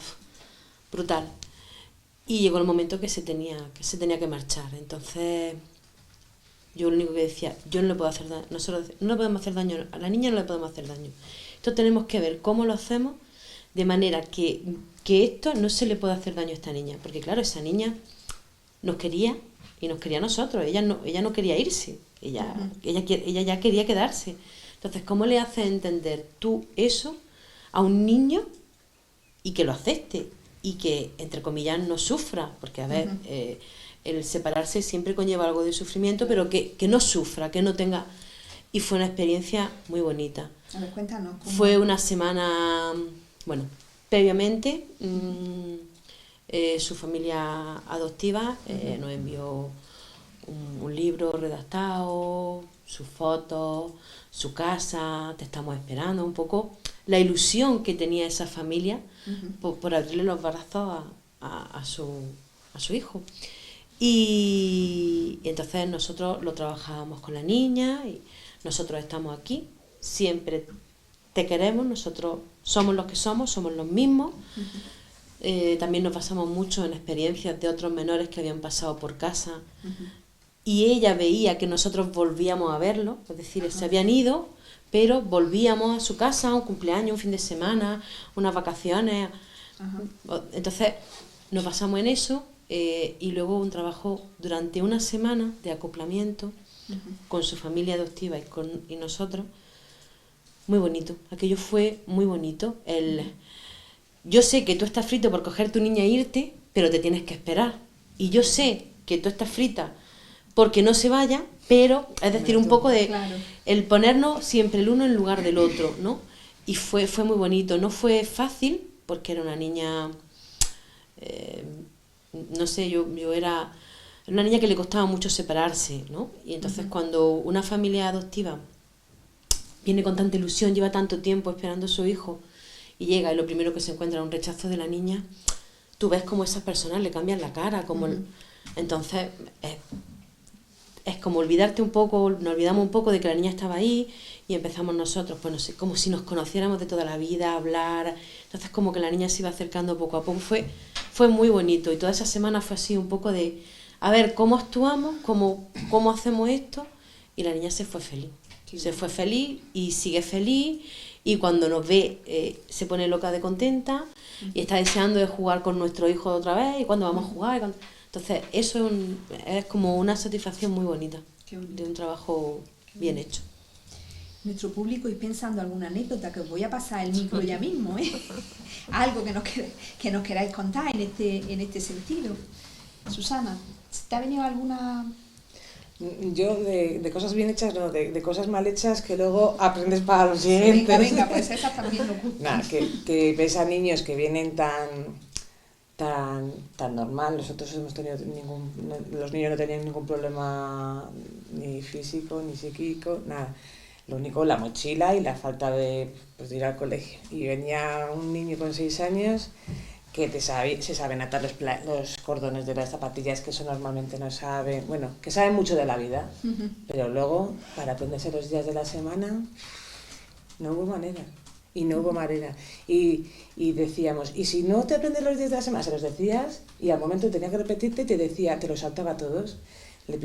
S3: brutal. Y llegó el momento que se tenía que marchar. Entonces yo lo único que decía, yo no le puedo hacer daño, nosotros no le podemos hacer daño, a la niña no le podemos hacer daño. Esto tenemos que ver cómo lo hacemos de manera que esto no se le pueda hacer daño a esta niña. Porque claro, esa niña nos quería y nos quería a nosotros, ella no quería irse, ella ya quería quedarse. Entonces, ¿cómo le haces entender tú eso a un niño y que lo acepte y que, entre comillas, no sufra? Porque, a ver, el separarse siempre conlleva algo de sufrimiento, pero que no sufra, que no tenga... Y fue una experiencia muy bonita.
S1: A ver, cuéntanos.
S3: Fue una semana, bueno, previamente su familia adoptiva nos envió un libro redactado, sus fotos, su casa, te estamos esperando, un poco la ilusión que tenía esa familia por abrirle los brazos a su hijo. Y entonces nosotros lo trabajábamos con la niña, y nosotros estamos aquí, siempre te queremos, nosotros somos los que somos los mismos. También nos basamos mucho en experiencias de otros menores que habían pasado por casa, y ella veía que nosotros volvíamos a verlo, es decir, se habían ido, pero volvíamos a su casa, un cumpleaños, un fin de semana, unas vacaciones. Entonces nos basamos en eso, y luego un trabajo durante una semana de acoplamiento con su familia adoptiva y nosotros, muy bonito. Aquello fue muy bonito. Yo sé que tú estás frito por coger tu niña e irte, pero te tienes que esperar. Y yo sé que tú estás frita porque no se vaya, pero, es decir, un poco de el ponernos siempre el uno en lugar del otro, ¿no? Y fue muy bonito. No fue fácil, porque era una niña, no sé, yo era una niña que le costaba mucho separarse, ¿no? Y entonces cuando una familia adoptiva viene con tanta ilusión, lleva tanto tiempo esperando a su hijo, y llega y lo primero que se encuentra es un rechazo de la niña, tú ves cómo esas personas le cambian la cara, entonces es como olvidarte un poco, nos olvidamos un poco de que la niña estaba ahí, y empezamos nosotros, pues no sé, como si nos conociéramos de toda la vida, a hablar. Entonces como que la niña se iba acercando poco a poco, fue muy bonito, y toda esa semana fue así un poco de, a ver, ¿cómo actuamos? ¿Cómo hacemos esto? Y la niña se fue feliz. Se fue feliz y sigue feliz, y cuando nos ve se pone loca de contenta y está deseando de jugar con nuestro hijo otra vez, y cuando vamos a jugar. Entonces eso es como una satisfacción muy bonita de un trabajo bien hecho.
S1: Nuestro público, y pensando alguna anécdota, que os voy a pasar el micro ya mismo, algo que nos queráis contar en este sentido. Susana, ¿te ha venido alguna...?
S5: Yo de cosas bien hechas, no, de cosas mal hechas que luego aprendes para los siguientes.
S1: Venga, pues esas también nos gustan.
S5: Nada, que ves a niños que vienen tan normal. Nosotros hemos tenido los niños no tenían ningún problema ni físico ni psíquico, nada. Lo único, la mochila y la falta de ir al colegio. Y venía un niño con 6 años que se saben atar los cordones de las zapatillas, que eso normalmente no sabe, bueno, que saben mucho de la vida, pero luego, para aprenderse los días de la semana, no hubo manera. Y decíamos, y si no te aprendes los días de la semana, se los decías, y al momento tenía que repetirte, y te decía, te los saltaba a todos. Yo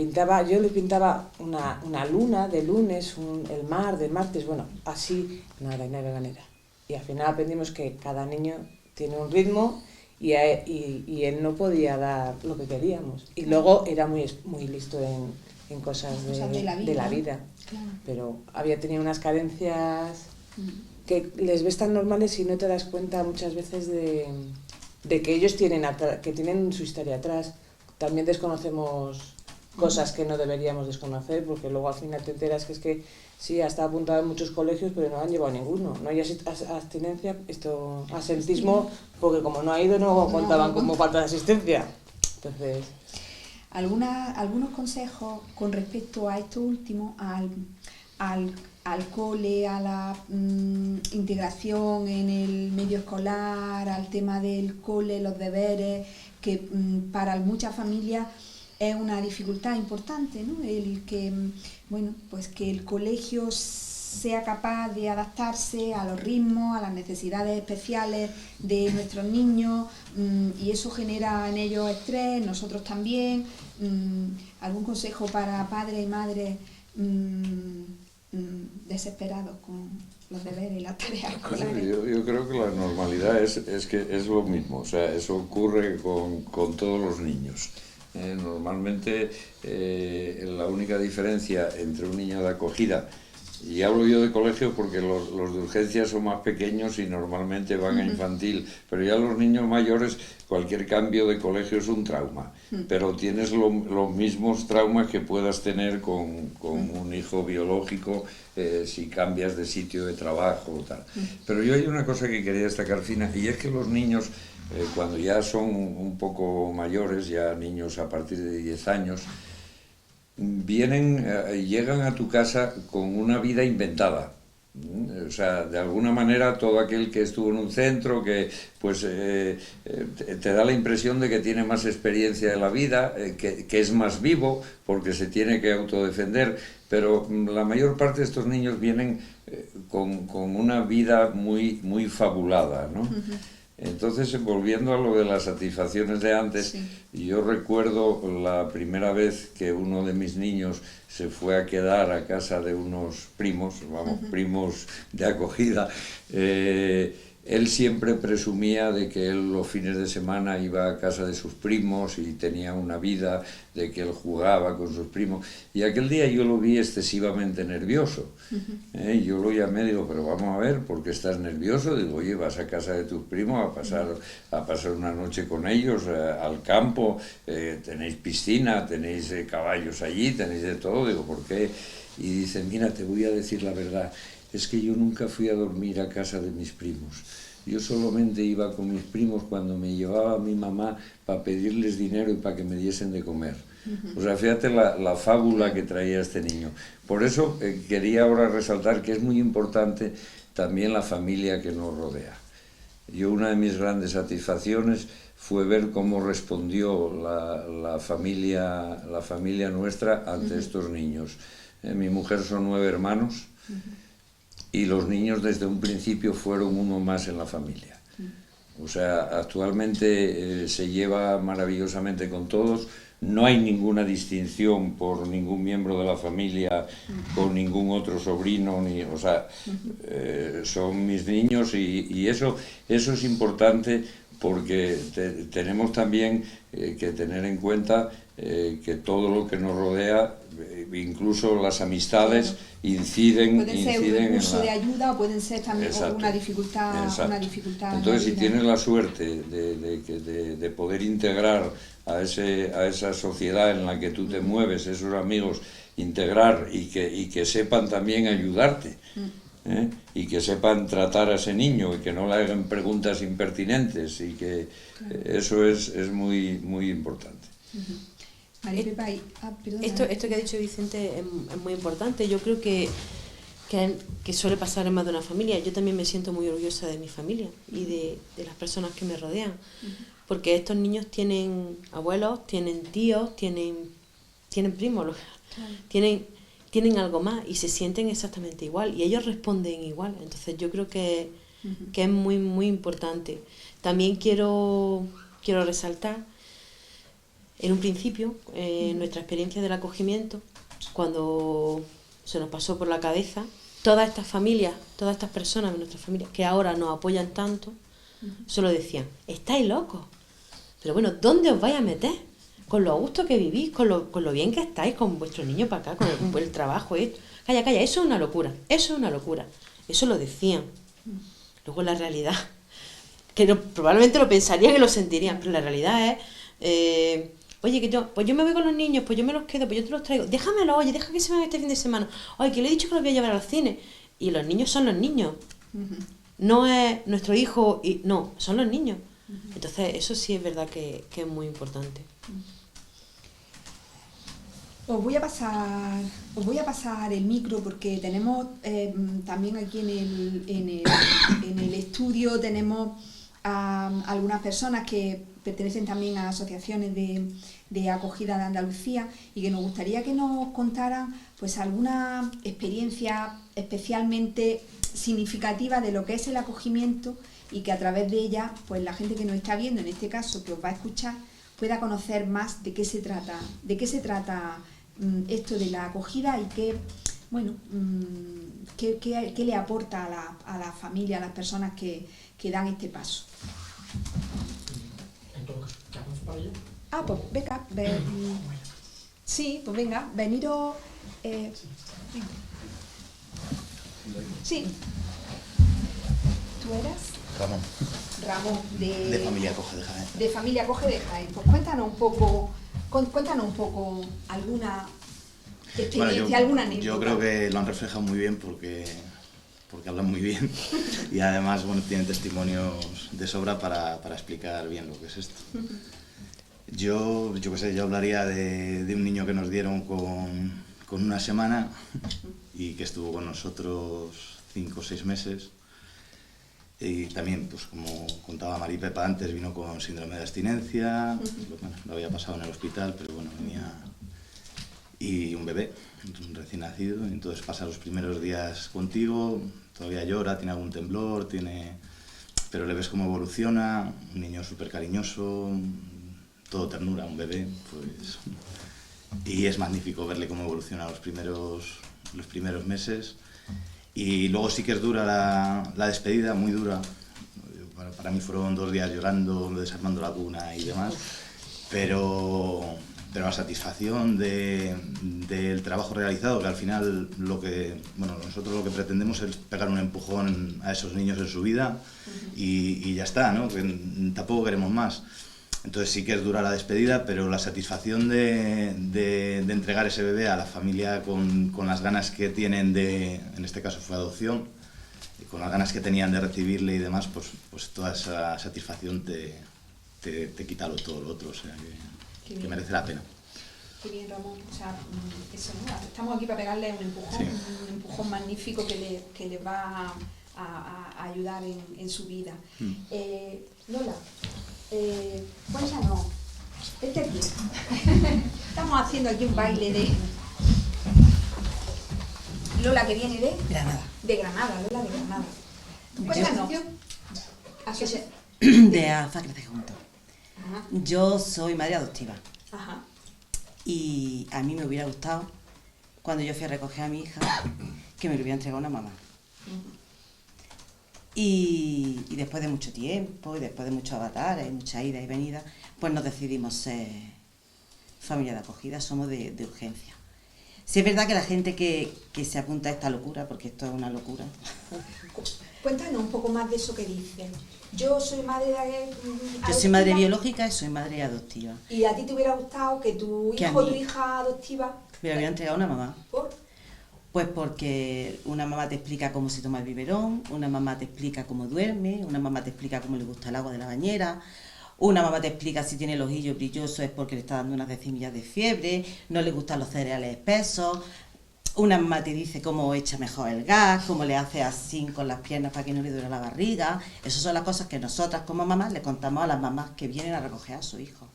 S5: le pintaba una luna de lunes, el mar de martes, bueno, así, nada, y no había manera. Y al final aprendimos que cada niño tiene un ritmo y él no podía dar lo que queríamos. Y luego era muy listo en cosas de la vida.
S1: Claro.
S5: Pero había tenido unas carencias que les ves tan normales y no te das cuenta muchas veces de que ellos que tienen su historia atrás. También desconocemos cosas que no deberíamos desconocer, porque luego al final te enteras que es que sí, ha estado apuntado en muchos colegios, pero no han llevado ninguno. No hay abstinencia, asentismo, porque como no ha ido no contaban como falta de asistencia. Entonces...
S1: Algunos consejos con respecto a esto último, al cole, a la integración en el medio escolar, al tema del cole, los deberes, que para muchas familias es una dificultad importante, ¿no? El que, bueno, pues que el colegio sea capaz de adaptarse a los ritmos, a las necesidades especiales de nuestros niños, y eso genera en ellos estrés, nosotros también. ¿Algún consejo para padres y madres desesperados con los deberes y las tareas escolares?
S4: Yo creo que la normalidad es que es lo mismo, o sea, eso ocurre con todos los niños. Normalmente la única diferencia entre un niño de acogida, y hablo yo de colegio porque los de urgencias son más pequeños y normalmente van a infantil, pero ya los niños mayores, cualquier cambio de colegio es un trauma, pero tienes los mismos traumas que puedas tener con un hijo biológico si cambias de sitio de trabajo o tal. Pero yo hay una cosa que quería destacar, Fina, y es que los niños, cuando ya son un poco mayores, ya niños a partir de 10 años, llegan a tu casa con una vida inventada. O sea, de alguna manera todo aquel que estuvo en un centro, que pues te da la impresión de que tiene más experiencia de la vida, que es más vivo porque se tiene que autodefender, pero la mayor parte de estos niños vienen con una vida muy, muy fabulada, ¿no? Entonces, volviendo a lo de las satisfacciones de antes, yo recuerdo la primera vez que uno de mis niños se fue a quedar a casa de unos primos, primos de acogida. Él siempre presumía de que él los fines de semana iba a casa de sus primos y tenía una vida, de que él jugaba con sus primos. Y aquel día yo lo vi excesivamente nervioso. Yo lo llamé, digo, pero vamos a ver, ¿por qué estás nervioso? Digo, oye, vas a casa de tus primos a pasar una noche con ellos, al campo, tenéis piscina, tenéis caballos allí, tenéis de todo. Digo, ¿por qué? Y dice, mira, te voy a decir la verdad. Es que yo nunca fui a dormir a casa de mis primos. Yo solamente iba con mis primos cuando me llevaba a mi mamá para pedirles dinero y para que me diesen de comer. O sea, fíjate la fábula que traía este niño. Por eso quería ahora resaltar que es muy importante también la familia que nos rodea. Yo, una de mis grandes satisfacciones fue ver cómo respondió la familia nuestra ante estos niños. Mi mujer son 9 hermanos. Y los niños desde un principio fueron uno más en la familia. O sea, actualmente se lleva maravillosamente con todos, no hay ninguna distinción por ningún miembro de la familia con ningún otro sobrino, o sea, son mis niños y eso es importante porque tenemos también que tener en cuenta que todo lo que nos rodea, incluso las amistades, inciden
S1: ser un recurso de ayuda o pueden ser también una dificultad.
S4: Entonces, si tienes la suerte de poder integrar a esa sociedad en la que tú te mueves, esos amigos, integrar y que sepan también ayudarte, y que sepan tratar a ese niño y que no le hagan preguntas impertinentes, y que eso es muy, muy importante.
S1: María Pepa,
S3: esto que ha dicho Vicente es muy importante. Yo creo que suele pasar en más de una familia. Yo también me siento muy orgullosa de mi familia y de las personas que me rodean, porque estos niños tienen abuelos, tienen tíos, tienen primos, tienen algo más y se sienten exactamente igual y ellos responden igual. Entonces yo creo que es muy, muy importante. También quiero resaltar, en un principio, nuestra experiencia del acogimiento, cuando se nos pasó por la cabeza todas estas familias, todas estas personas de nuestra familia que ahora nos apoyan tanto, solo decían, estáis locos, pero bueno, ¿dónde os vais a meter? Con lo a gusto que vivís, con lo bien que estáis, con vuestros niños para acá, con el trabajo, esto. Calla, eso es una locura, eso lo decían. Luego la realidad, que probablemente lo pensarían y lo sentirían, pero la realidad es, oye, pues yo me voy con los niños, pues yo me los quedo, pues yo te los traigo, déjamelo, oye, deja que se vayan este fin de semana, oye, que le he dicho que los voy a llevar al cine, y los niños son los niños, no es nuestro hijo, no, son los niños. Entonces eso sí es verdad que es muy importante.
S1: Os voy a pasar el micro porque tenemos también aquí en el estudio tenemos a algunas personas que pertenecen también a asociaciones de acogida de Andalucía y que nos gustaría que nos contaran pues alguna experiencia especialmente significativa de lo que es el acogimiento y que a través de ella pues la gente que nos está viendo, en este caso que os va a escuchar, pueda conocer más de qué se trata esto de la acogida y qué le aporta a la familia, a las personas que dan este paso.
S6: Entonces, ¿qué hacemos para ello?
S1: Pues venga, sí, pues venga, veniros. Sí. ¿Tú eras? Ramón,
S7: de Familia Acoge de Jaén.
S1: De Familia Acoge de Jaén. Pues cuéntanos un poco alguna experiencia, alguna anécdota.
S7: Yo creo que lo han reflejado muy bien porque hablan muy bien y además tienen testimonios de sobra para explicar bien lo que es esto. Yo qué sé, yo hablaría de un niño que nos dieron con una semana y que estuvo con nosotros 5 o 6 meses. Y también, pues como contaba Mari Pepa antes, vino con síndrome de abstinencia, lo había pasado en el hospital, pero bueno, venía... Y un bebé, un recién nacido, y entonces pasa los primeros días contigo, todavía llora, tiene algún temblor, pero le ves cómo evoluciona, un niño súper cariñoso, todo ternura, un bebé, pues... Y es magnífico verle cómo evoluciona los primeros meses. Y luego sí que es dura la despedida, muy dura. Para mí fueron 2 días llorando, desarmando la cuna y demás. Pero la satisfacción del trabajo realizado, que al final nosotros lo que pretendemos es pegar un empujón a esos niños en su vida y ya está, ¿no? Que tampoco queremos más. Entonces sí que es dura la despedida, pero la satisfacción de entregar ese bebé a la familia con las ganas que tienen en este caso fue adopción, y con las ganas que tenían de recibirle y demás, pues toda esa satisfacción te quita todo lo otro, o sea que merece la pena.
S1: Qué bien, Ramón. O sea, eso, ¿no? Estamos aquí para pegarle un empujón magnífico que le va a ayudar en su vida. Lola. Cuéntanos, vete aquí. Estamos haciendo aquí un baile de Lola, que viene de
S8: Granada.
S1: De Granada, Lola de Granada. Cuéntanos.
S8: De AFA Crece Juntos. Yo soy madre adoptiva.
S1: Ajá.
S8: Y a mí me hubiera gustado, cuando yo fui a recoger a mi hija, que me lo hubiera entregado una mamá. Y después de mucho tiempo, y después de muchos avatares, muchas idas y venidas, pues nos decidimos ser familia de acogida, somos de urgencia. Sí es verdad que la gente que se apunta a esta locura, porque esto es una locura.
S1: Cuéntanos un poco más de eso que dices. Yo soy madre
S8: Yo soy madre biológica y soy madre adoptiva.
S1: ¿Y a ti te hubiera gustado que tu hijo o tu hija adoptiva
S8: me lo hubiera entregado una mamá?
S1: ¿Por?
S8: Pues porque una mamá te explica cómo se toma el biberón, una mamá te explica cómo duerme, una mamá te explica cómo le gusta el agua de la bañera, una mamá te explica si tiene el ojillo brilloso es porque le está dando unas decimillas de fiebre, no le gustan los cereales espesos, una mamá te dice cómo echa mejor el gas, cómo le hace así con las piernas para que no le duele la barriga. Esas son las cosas que nosotras como mamás le contamos a las mamás que vienen a recoger a su hijo.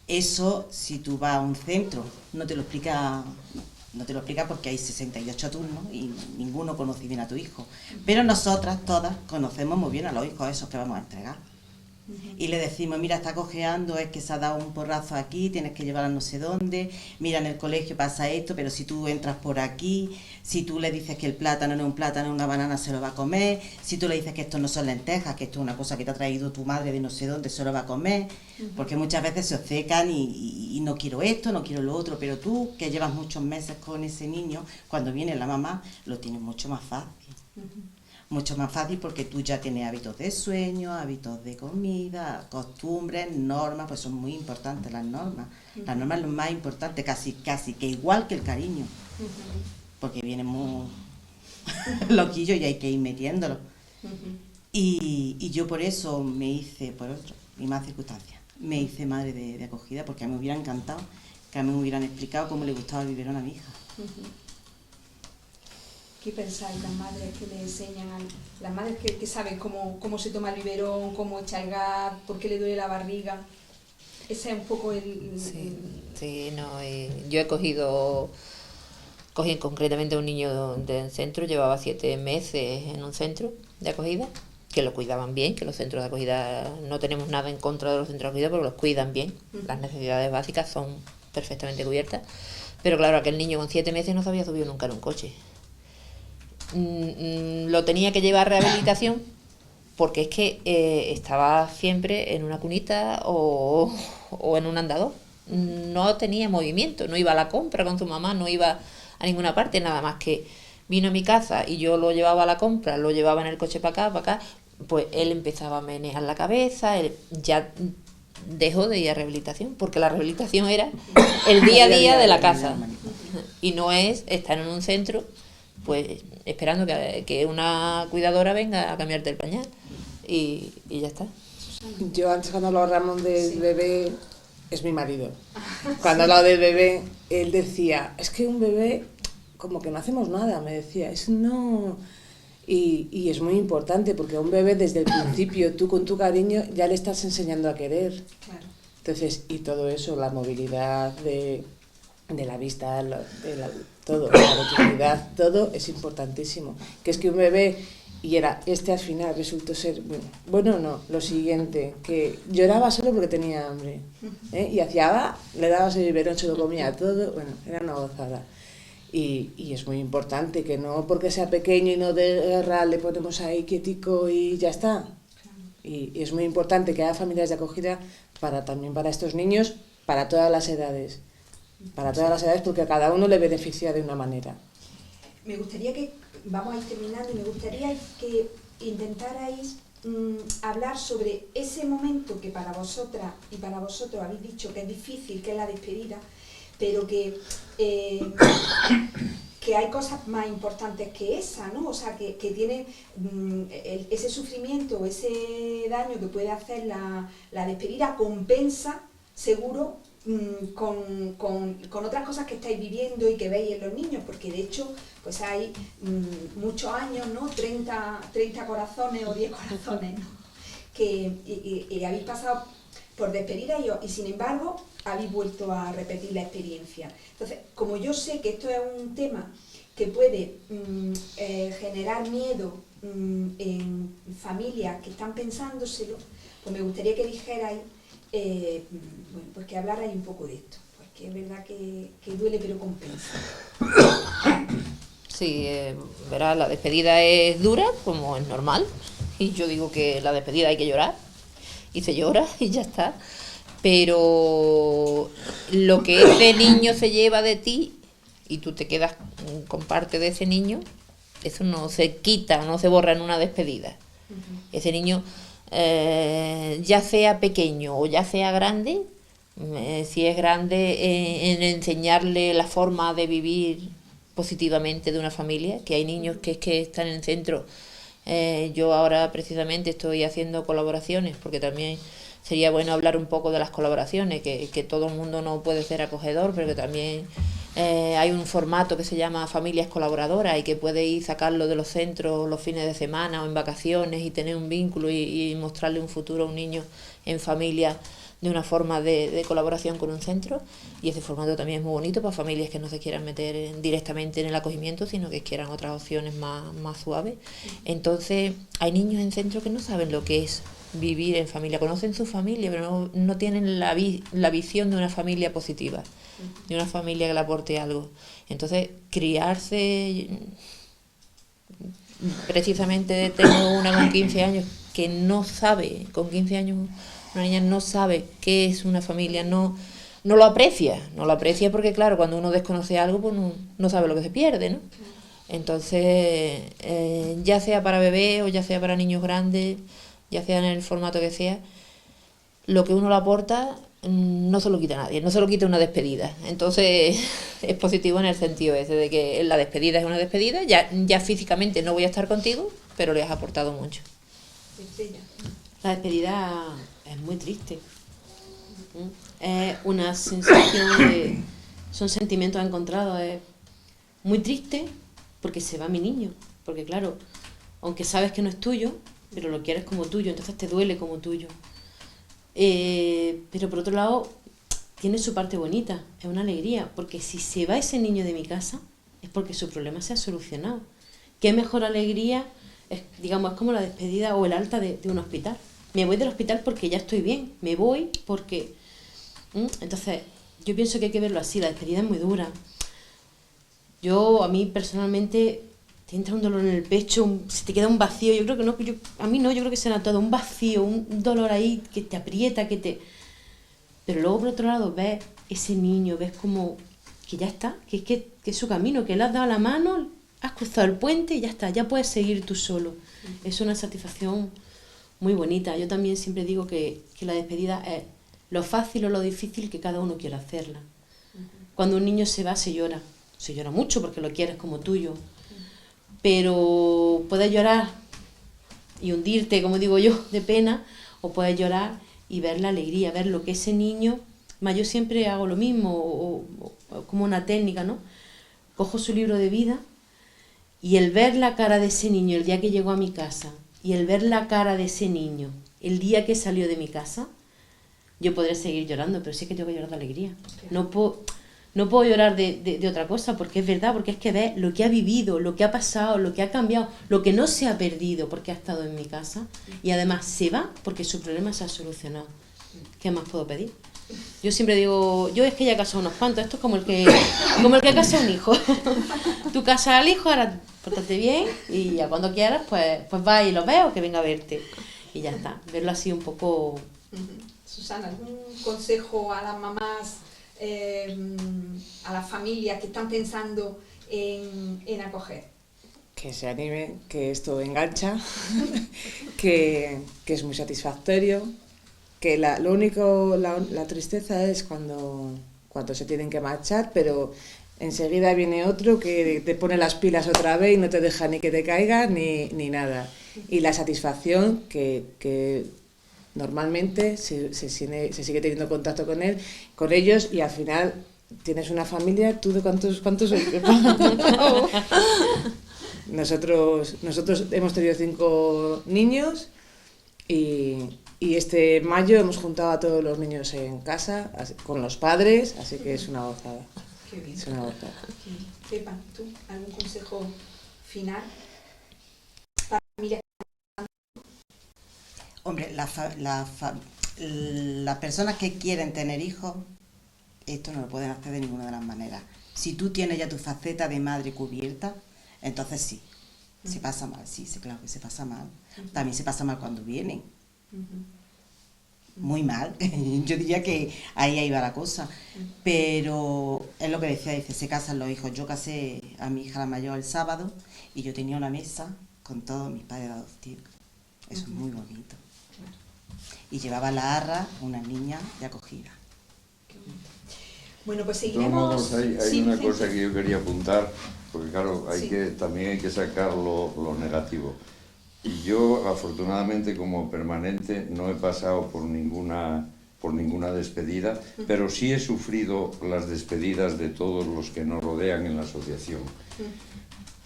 S8: Eso, si tú vas a un centro, no te lo explica porque hay 68 turnos y ninguno conoce bien a tu hijo. Pero nosotras todas conocemos muy bien a los hijos esos que vamos a entregar. Y le decimos, mira, está cojeando, es que se ha dado un porrazo aquí, tienes que llevarla a no sé dónde, mira, en el colegio pasa esto, pero si tú entras por aquí, si tú le dices que el plátano no es un plátano, es una banana, se lo va a comer, si tú le dices que esto no son lentejas, que esto es una cosa que te ha traído tu madre de no sé dónde, se lo va a comer, porque muchas veces se obcecan y no quiero esto, no quiero lo otro, pero tú, que llevas muchos meses con ese niño, cuando viene la mamá, lo tienes mucho más fácil. Mucho más fácil porque tú ya tienes hábitos de sueño, hábitos de comida, costumbres, normas, pues son muy importantes las normas. Las normas es lo más importante, casi que igual que el cariño, porque viene muy loquillo y hay que ir metiéndolo. Y yo por eso me hice, por otro, y más circunstancias, me hice madre de acogida, porque a mí me hubiera encantado que a mí me hubieran explicado cómo le gustaba el biberón a mi hija.
S1: ¿Qué pensáis las madres que le enseñan las madres que saben cómo se toma el biberón, cómo echar el gas, por qué le duele la barriga? Ese es un poco
S2: Sí, no, yo cogí concretamente a un niño del centro, llevaba 7 meses en un centro de acogida, que lo cuidaban bien, que los centros de acogida, no tenemos nada en contra de los centros de acogida, porque los cuidan bien, las necesidades básicas son perfectamente cubiertas, pero claro, aquel niño con 7 meses no se había subido nunca en un coche. Lo tenía que llevar a rehabilitación porque es que estaba siempre en una cunita o en un andador, no tenía movimiento, no iba a la compra con su mamá, no iba a ninguna parte, nada más que vino a mi casa y yo lo llevaba a la compra, lo llevaba en el coche para acá, pues él empezaba a menear la cabeza, él ya dejó de ir a rehabilitación, porque la rehabilitación era el día a día de la casa y no es estar en un centro pues esperando que una cuidadora venga a cambiarte el pañal y ya está.
S5: Yo antes, cuando hablábamos del bebé, es mi marido, cuando hablaba del bebé, él decía, es que un bebé como que no hacemos nada, me decía, es no... Y es muy importante, porque a un bebé desde el principio, tú con tu cariño ya le estás enseñando a querer.
S1: Claro.
S5: Entonces, y todo eso, la movilidad de la vista, todo, la motricidad, todo es importantísimo. Que es que un bebé, y era al final resultó ser, bueno no, lo siguiente, que lloraba solo porque tenía hambre, y le dabas el biberón, se lo comía todo, bueno, era una gozada. Y es muy importante que no porque sea pequeño y no de guerra le ponemos ahí quietico y ya está. Y es muy importante que haya familias de acogida también para estos niños, para todas las edades. Para todas las edades, porque a cada uno le beneficia de una manera.
S1: Me gustaría vamos a ir terminando, y me gustaría que intentarais hablar sobre ese momento que para vosotras y para vosotros habéis dicho que es difícil, que es la despedida, pero que hay cosas más importantes que esa, ¿no? O sea, que tiene ese sufrimiento, ese daño que puede hacer la despedida, compensa, seguro, con otras cosas que estáis viviendo y que veis en los niños, porque de hecho pues hay muchos años, ¿no? 30 corazones o 10 corazones, ¿no? Que habéis pasado por despedida y sin embargo habéis vuelto a repetir la experiencia. Entonces, como yo sé que esto es un tema que puede generar miedo en familias que están pensándoselo, pues me gustaría que dijerais, pues que hablarais un poco de esto, porque es verdad que duele pero compensa.
S2: Sí, verás, la despedida es dura, como es normal, y yo digo que la despedida hay que llorar, y se llora y ya está, pero lo que ese niño se lleva de ti y tú te quedas con parte de ese niño, eso no se quita, no se borra en una despedida. Ese niño, ya sea pequeño o ya sea grande, si es grande, en enseñarle la forma de vivir positivamente de una familia, que hay niños que están en el centro. Yo ahora precisamente estoy haciendo colaboraciones, porque también sería bueno hablar un poco de las colaboraciones, que todo el mundo no puede ser acogedor, pero que también hay un formato que se llama familias colaboradoras y que puede ir sacarlo de los centros los fines de semana o en vacaciones y tener un vínculo y mostrarle un futuro a un niño en familia de una forma de colaboración con un centro, y ese formato también es muy bonito para familias que no se quieran meter directamente en el acogimiento, sino que quieran otras opciones más suaves. Entonces hay niños en centro que no saben lo que es vivir en familia, conocen su familia, pero no tienen la visión de una familia positiva, de una familia que le aporte algo. Entonces, criarse, precisamente tengo una con 15 años que no sabe, con 15 años una niña no sabe qué es una familia, no lo aprecia porque claro, cuando uno desconoce algo, pues no sabe lo que se pierde, ¿no? Entonces, ya sea para bebés o ya sea para niños grandes, ya sea en el formato que sea, lo que uno le aporta no se lo quita nadie, no se lo quita una despedida. Entonces, es positivo en el sentido ese de que la despedida es una despedida, ya físicamente no voy a estar contigo, pero le has aportado mucho.
S3: La despedida es muy triste. Es una sensación de... Son sentimientos encontrados. Es muy triste porque se va mi niño. Porque claro, aunque sabes que no es tuyo, pero lo quieres como tuyo, entonces te duele como tuyo. Pero por otro lado, tiene su parte bonita, es una alegría. Porque si se va ese niño de mi casa, es porque su problema se ha solucionado. ¿Qué mejor alegría? Es como la despedida o el alta de un hospital. Me voy del hospital porque ya estoy bien, me voy porque... Entonces, yo pienso que hay que verlo así, la despedida es muy dura. A mí personalmente, te entra un dolor en el pecho, se te queda un vacío, yo creo que no, yo creo que será todo, un vacío, un dolor ahí que te aprieta, Pero luego por otro lado ves ese niño, ves como que ya está, que es su camino, que le has dado la mano, has cruzado el puente y ya está, ya puedes seguir tú solo. Es una satisfacción muy bonita. Yo también siempre digo que la despedida es lo fácil o lo difícil que cada uno quiera hacerla. Cuando un niño se va, se llora mucho porque lo quieres como tuyo, pero puedes llorar y hundirte, como digo yo, de pena, o puedes llorar y ver la alegría, ver lo que ese niño... Yo siempre hago lo mismo, o como una técnica, ¿no? Cojo su libro de vida y el ver la cara de ese niño el día que llegó a mi casa y el ver la cara de ese niño el día que salió de mi casa, yo podré seguir llorando, pero sí que tengo que llorar de alegría. No puedo llorar de otra cosa, porque es verdad, porque es que ves lo que ha vivido, lo que ha pasado, lo que ha cambiado, lo que no se ha perdido porque ha estado en mi casa, y además se va porque su problema se ha solucionado. ¿Qué más puedo pedir? Yo siempre digo, yo es que ya he casado unos cuantos, esto es como el que casa un hijo. Tú casas al hijo, ahora pórtate bien y ya cuando quieras pues vas y lo ves o que venga a verte. Y ya está, verlo así un poco...
S1: Susana, ¿algún consejo a las mamás, a las familias que están pensando en acoger?
S5: Que se animen, que esto engancha, que es muy satisfactorio, que la tristeza es cuando se tienen que marchar, pero enseguida viene otro que te pone las pilas otra vez y no te deja ni que te caigas ni nada. Y la satisfacción que normalmente se sigue teniendo contacto con ellos y al final tienes una familia. ¿Tú de cuántos sois? Nosotros hemos tenido 5 niños y este mayo hemos juntado a todos los niños en casa con los padres, así que es una gozada.
S1: Qué bien.
S5: Es una gozada.
S1: Pepa, ¿tú algún consejo final para familias?
S8: Hombre, las personas que quieren tener hijos, esto no lo pueden hacer de ninguna de las maneras. Si tú tienes ya tu faceta de madre cubierta, entonces sí, se pasa mal, sí, claro que se pasa mal. También se pasa mal cuando vienen. Muy mal, yo diría que ahí va la cosa. Pero es lo que decía, se casan los hijos. Yo casé a mi hija la mayor el sábado y yo tenía una mesa con todos mis padres adoptivos. Eso es muy bonito. Y llevaba la arra una niña de acogida.
S1: Bueno, pues
S4: De todos
S1: seguiremos...
S4: modos, hay una cosa que yo quería apuntar, porque claro, también hay que sacar lo negativo. Y yo, afortunadamente, como permanente, no he pasado por ninguna despedida, pero sí he sufrido las despedidas de todos los que nos rodean en la asociación.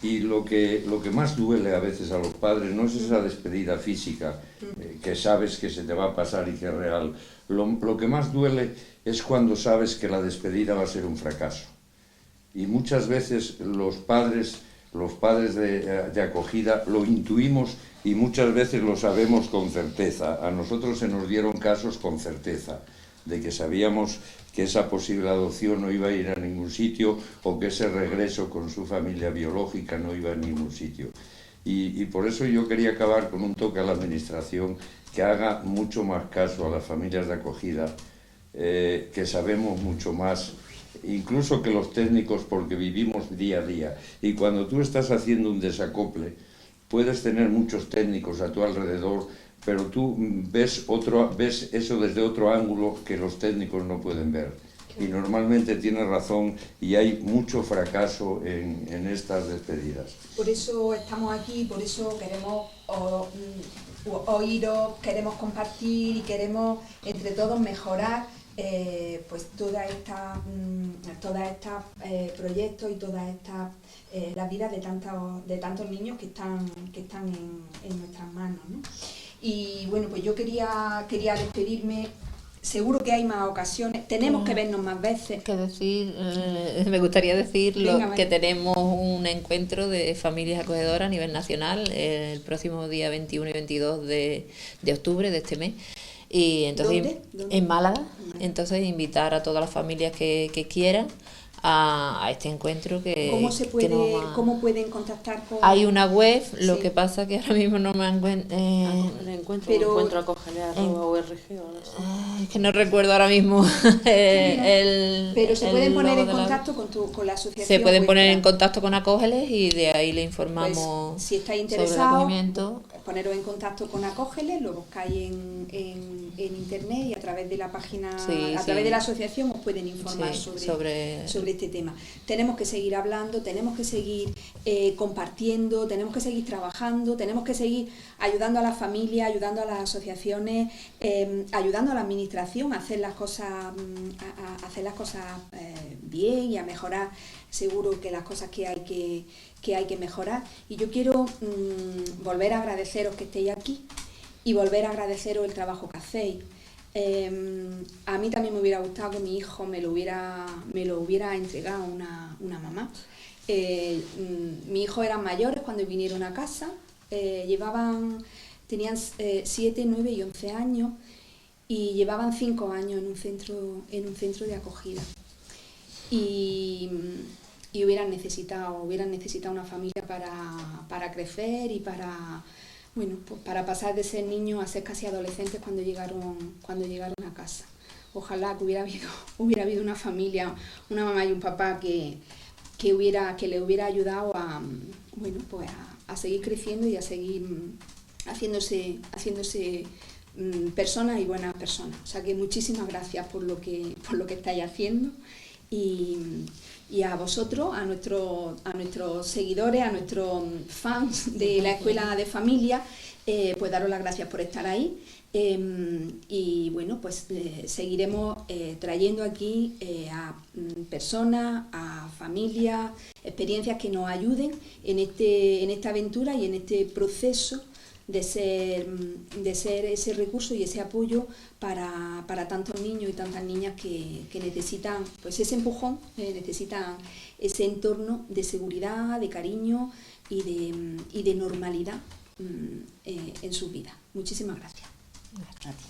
S4: Y lo que más duele a veces a los padres no es esa despedida física, que sabes que se te va a pasar y que es real. Lo que más duele es cuando sabes que la despedida va a ser un fracaso. Y muchas veces los padres los padres de acogida lo intuimos y muchas veces lo sabemos con certeza. A nosotros se nos dieron casos con certeza, de que sabíamos que esa posible adopción no iba a ir a ningún sitio o que ese regreso con su familia biológica no iba a ningún sitio. Y por eso yo quería acabar con un toque a la Administración que haga mucho más caso a las familias de acogida, que sabemos mucho más, incluso que los técnicos, porque vivimos día a día. Y cuando tú estás haciendo un desacople, puedes tener muchos técnicos a tu alrededor, pero tú ves eso desde otro ángulo que los técnicos no pueden ver. Y normalmente tienes razón y hay mucho fracaso en estas despedidas.
S1: Por eso estamos aquí, por eso queremos oíros, queremos compartir y queremos entre todos mejorar pues toda esta proyectos y toda esta la vida de tantos niños que están en nuestras manos, ¿no? Y bueno, pues yo quería despedirme. Seguro que hay más ocasiones, tenemos que vernos más veces.
S2: Me gustaría decir
S1: Venga,
S2: que tenemos un encuentro de familias acogedoras a nivel nacional el próximo día 21 y 22 de octubre de este mes. Y entonces,
S1: ¿Dónde?
S2: En Málaga. Entonces invitar a todas las familias que quieran a este encuentro
S1: ¿Cómo pueden contactar con...?
S2: Hay una web, lo
S1: Sí.
S2: que pasa que ahora mismo no me encuentro...
S3: Encuentro acogele@org o algo así.
S2: Es que no recuerdo ahora mismo
S1: Pero se pueden poner en
S2: logo de la-
S1: contacto con la asociación.
S2: Se pueden poner en
S1: vuestra.
S2: contacto con Acógeles y de ahí le
S1: Pues,
S2: informamos
S1: si estáis
S2: sobre el
S1: interesados,
S2: acogimiento.
S1: poneros en contacto con Acógeles, lo buscáis en internet y a través de la página,
S2: Sí,
S1: a
S2: sí.
S1: través de la asociación os pueden informar
S2: Sí,
S1: sobre este tema. Tenemos que seguir hablando, tenemos que seguir compartiendo, tenemos que seguir trabajando, tenemos que seguir ayudando a las familias, ayudando a las asociaciones, ayudando a la administración a hacer las cosas, bien y a mejorar seguro que las cosas que hay que mejorar. Y yo quiero volver a agradeceros que estéis aquí y volver a agradeceros el trabajo que hacéis. A mí también me hubiera gustado que mi hijo me lo hubiera entregado una mamá. Mi hijo eran mayores cuando vinieron a casa, tenían 7, 9 y 11 años y llevaban 5 años en un centro de acogida. Y hubieran necesitado una familia para crecer y para pasar de ser niños a ser casi adolescentes cuando llegaron a casa. Ojalá que hubiera habido una familia, una mamá y un papá que le hubiera ayudado a seguir creciendo y a seguir haciéndose personas y buenas personas. O sea que muchísimas gracias por lo que estáis haciendo. Y a vosotros, a nuestros seguidores, a nuestros fans de la Escuela de Familia, pues daros las gracias por estar ahí. Y bueno, pues seguiremos trayendo aquí a personas, a familias, experiencias que nos ayuden en esta aventura y en este proceso de ser ese recurso y ese apoyo para tantos niños y tantas niñas que necesitan pues ese empujón, necesitan ese entorno de seguridad, de cariño y de normalidad en sus vidas. Muchísimas gracias.
S8: A ti.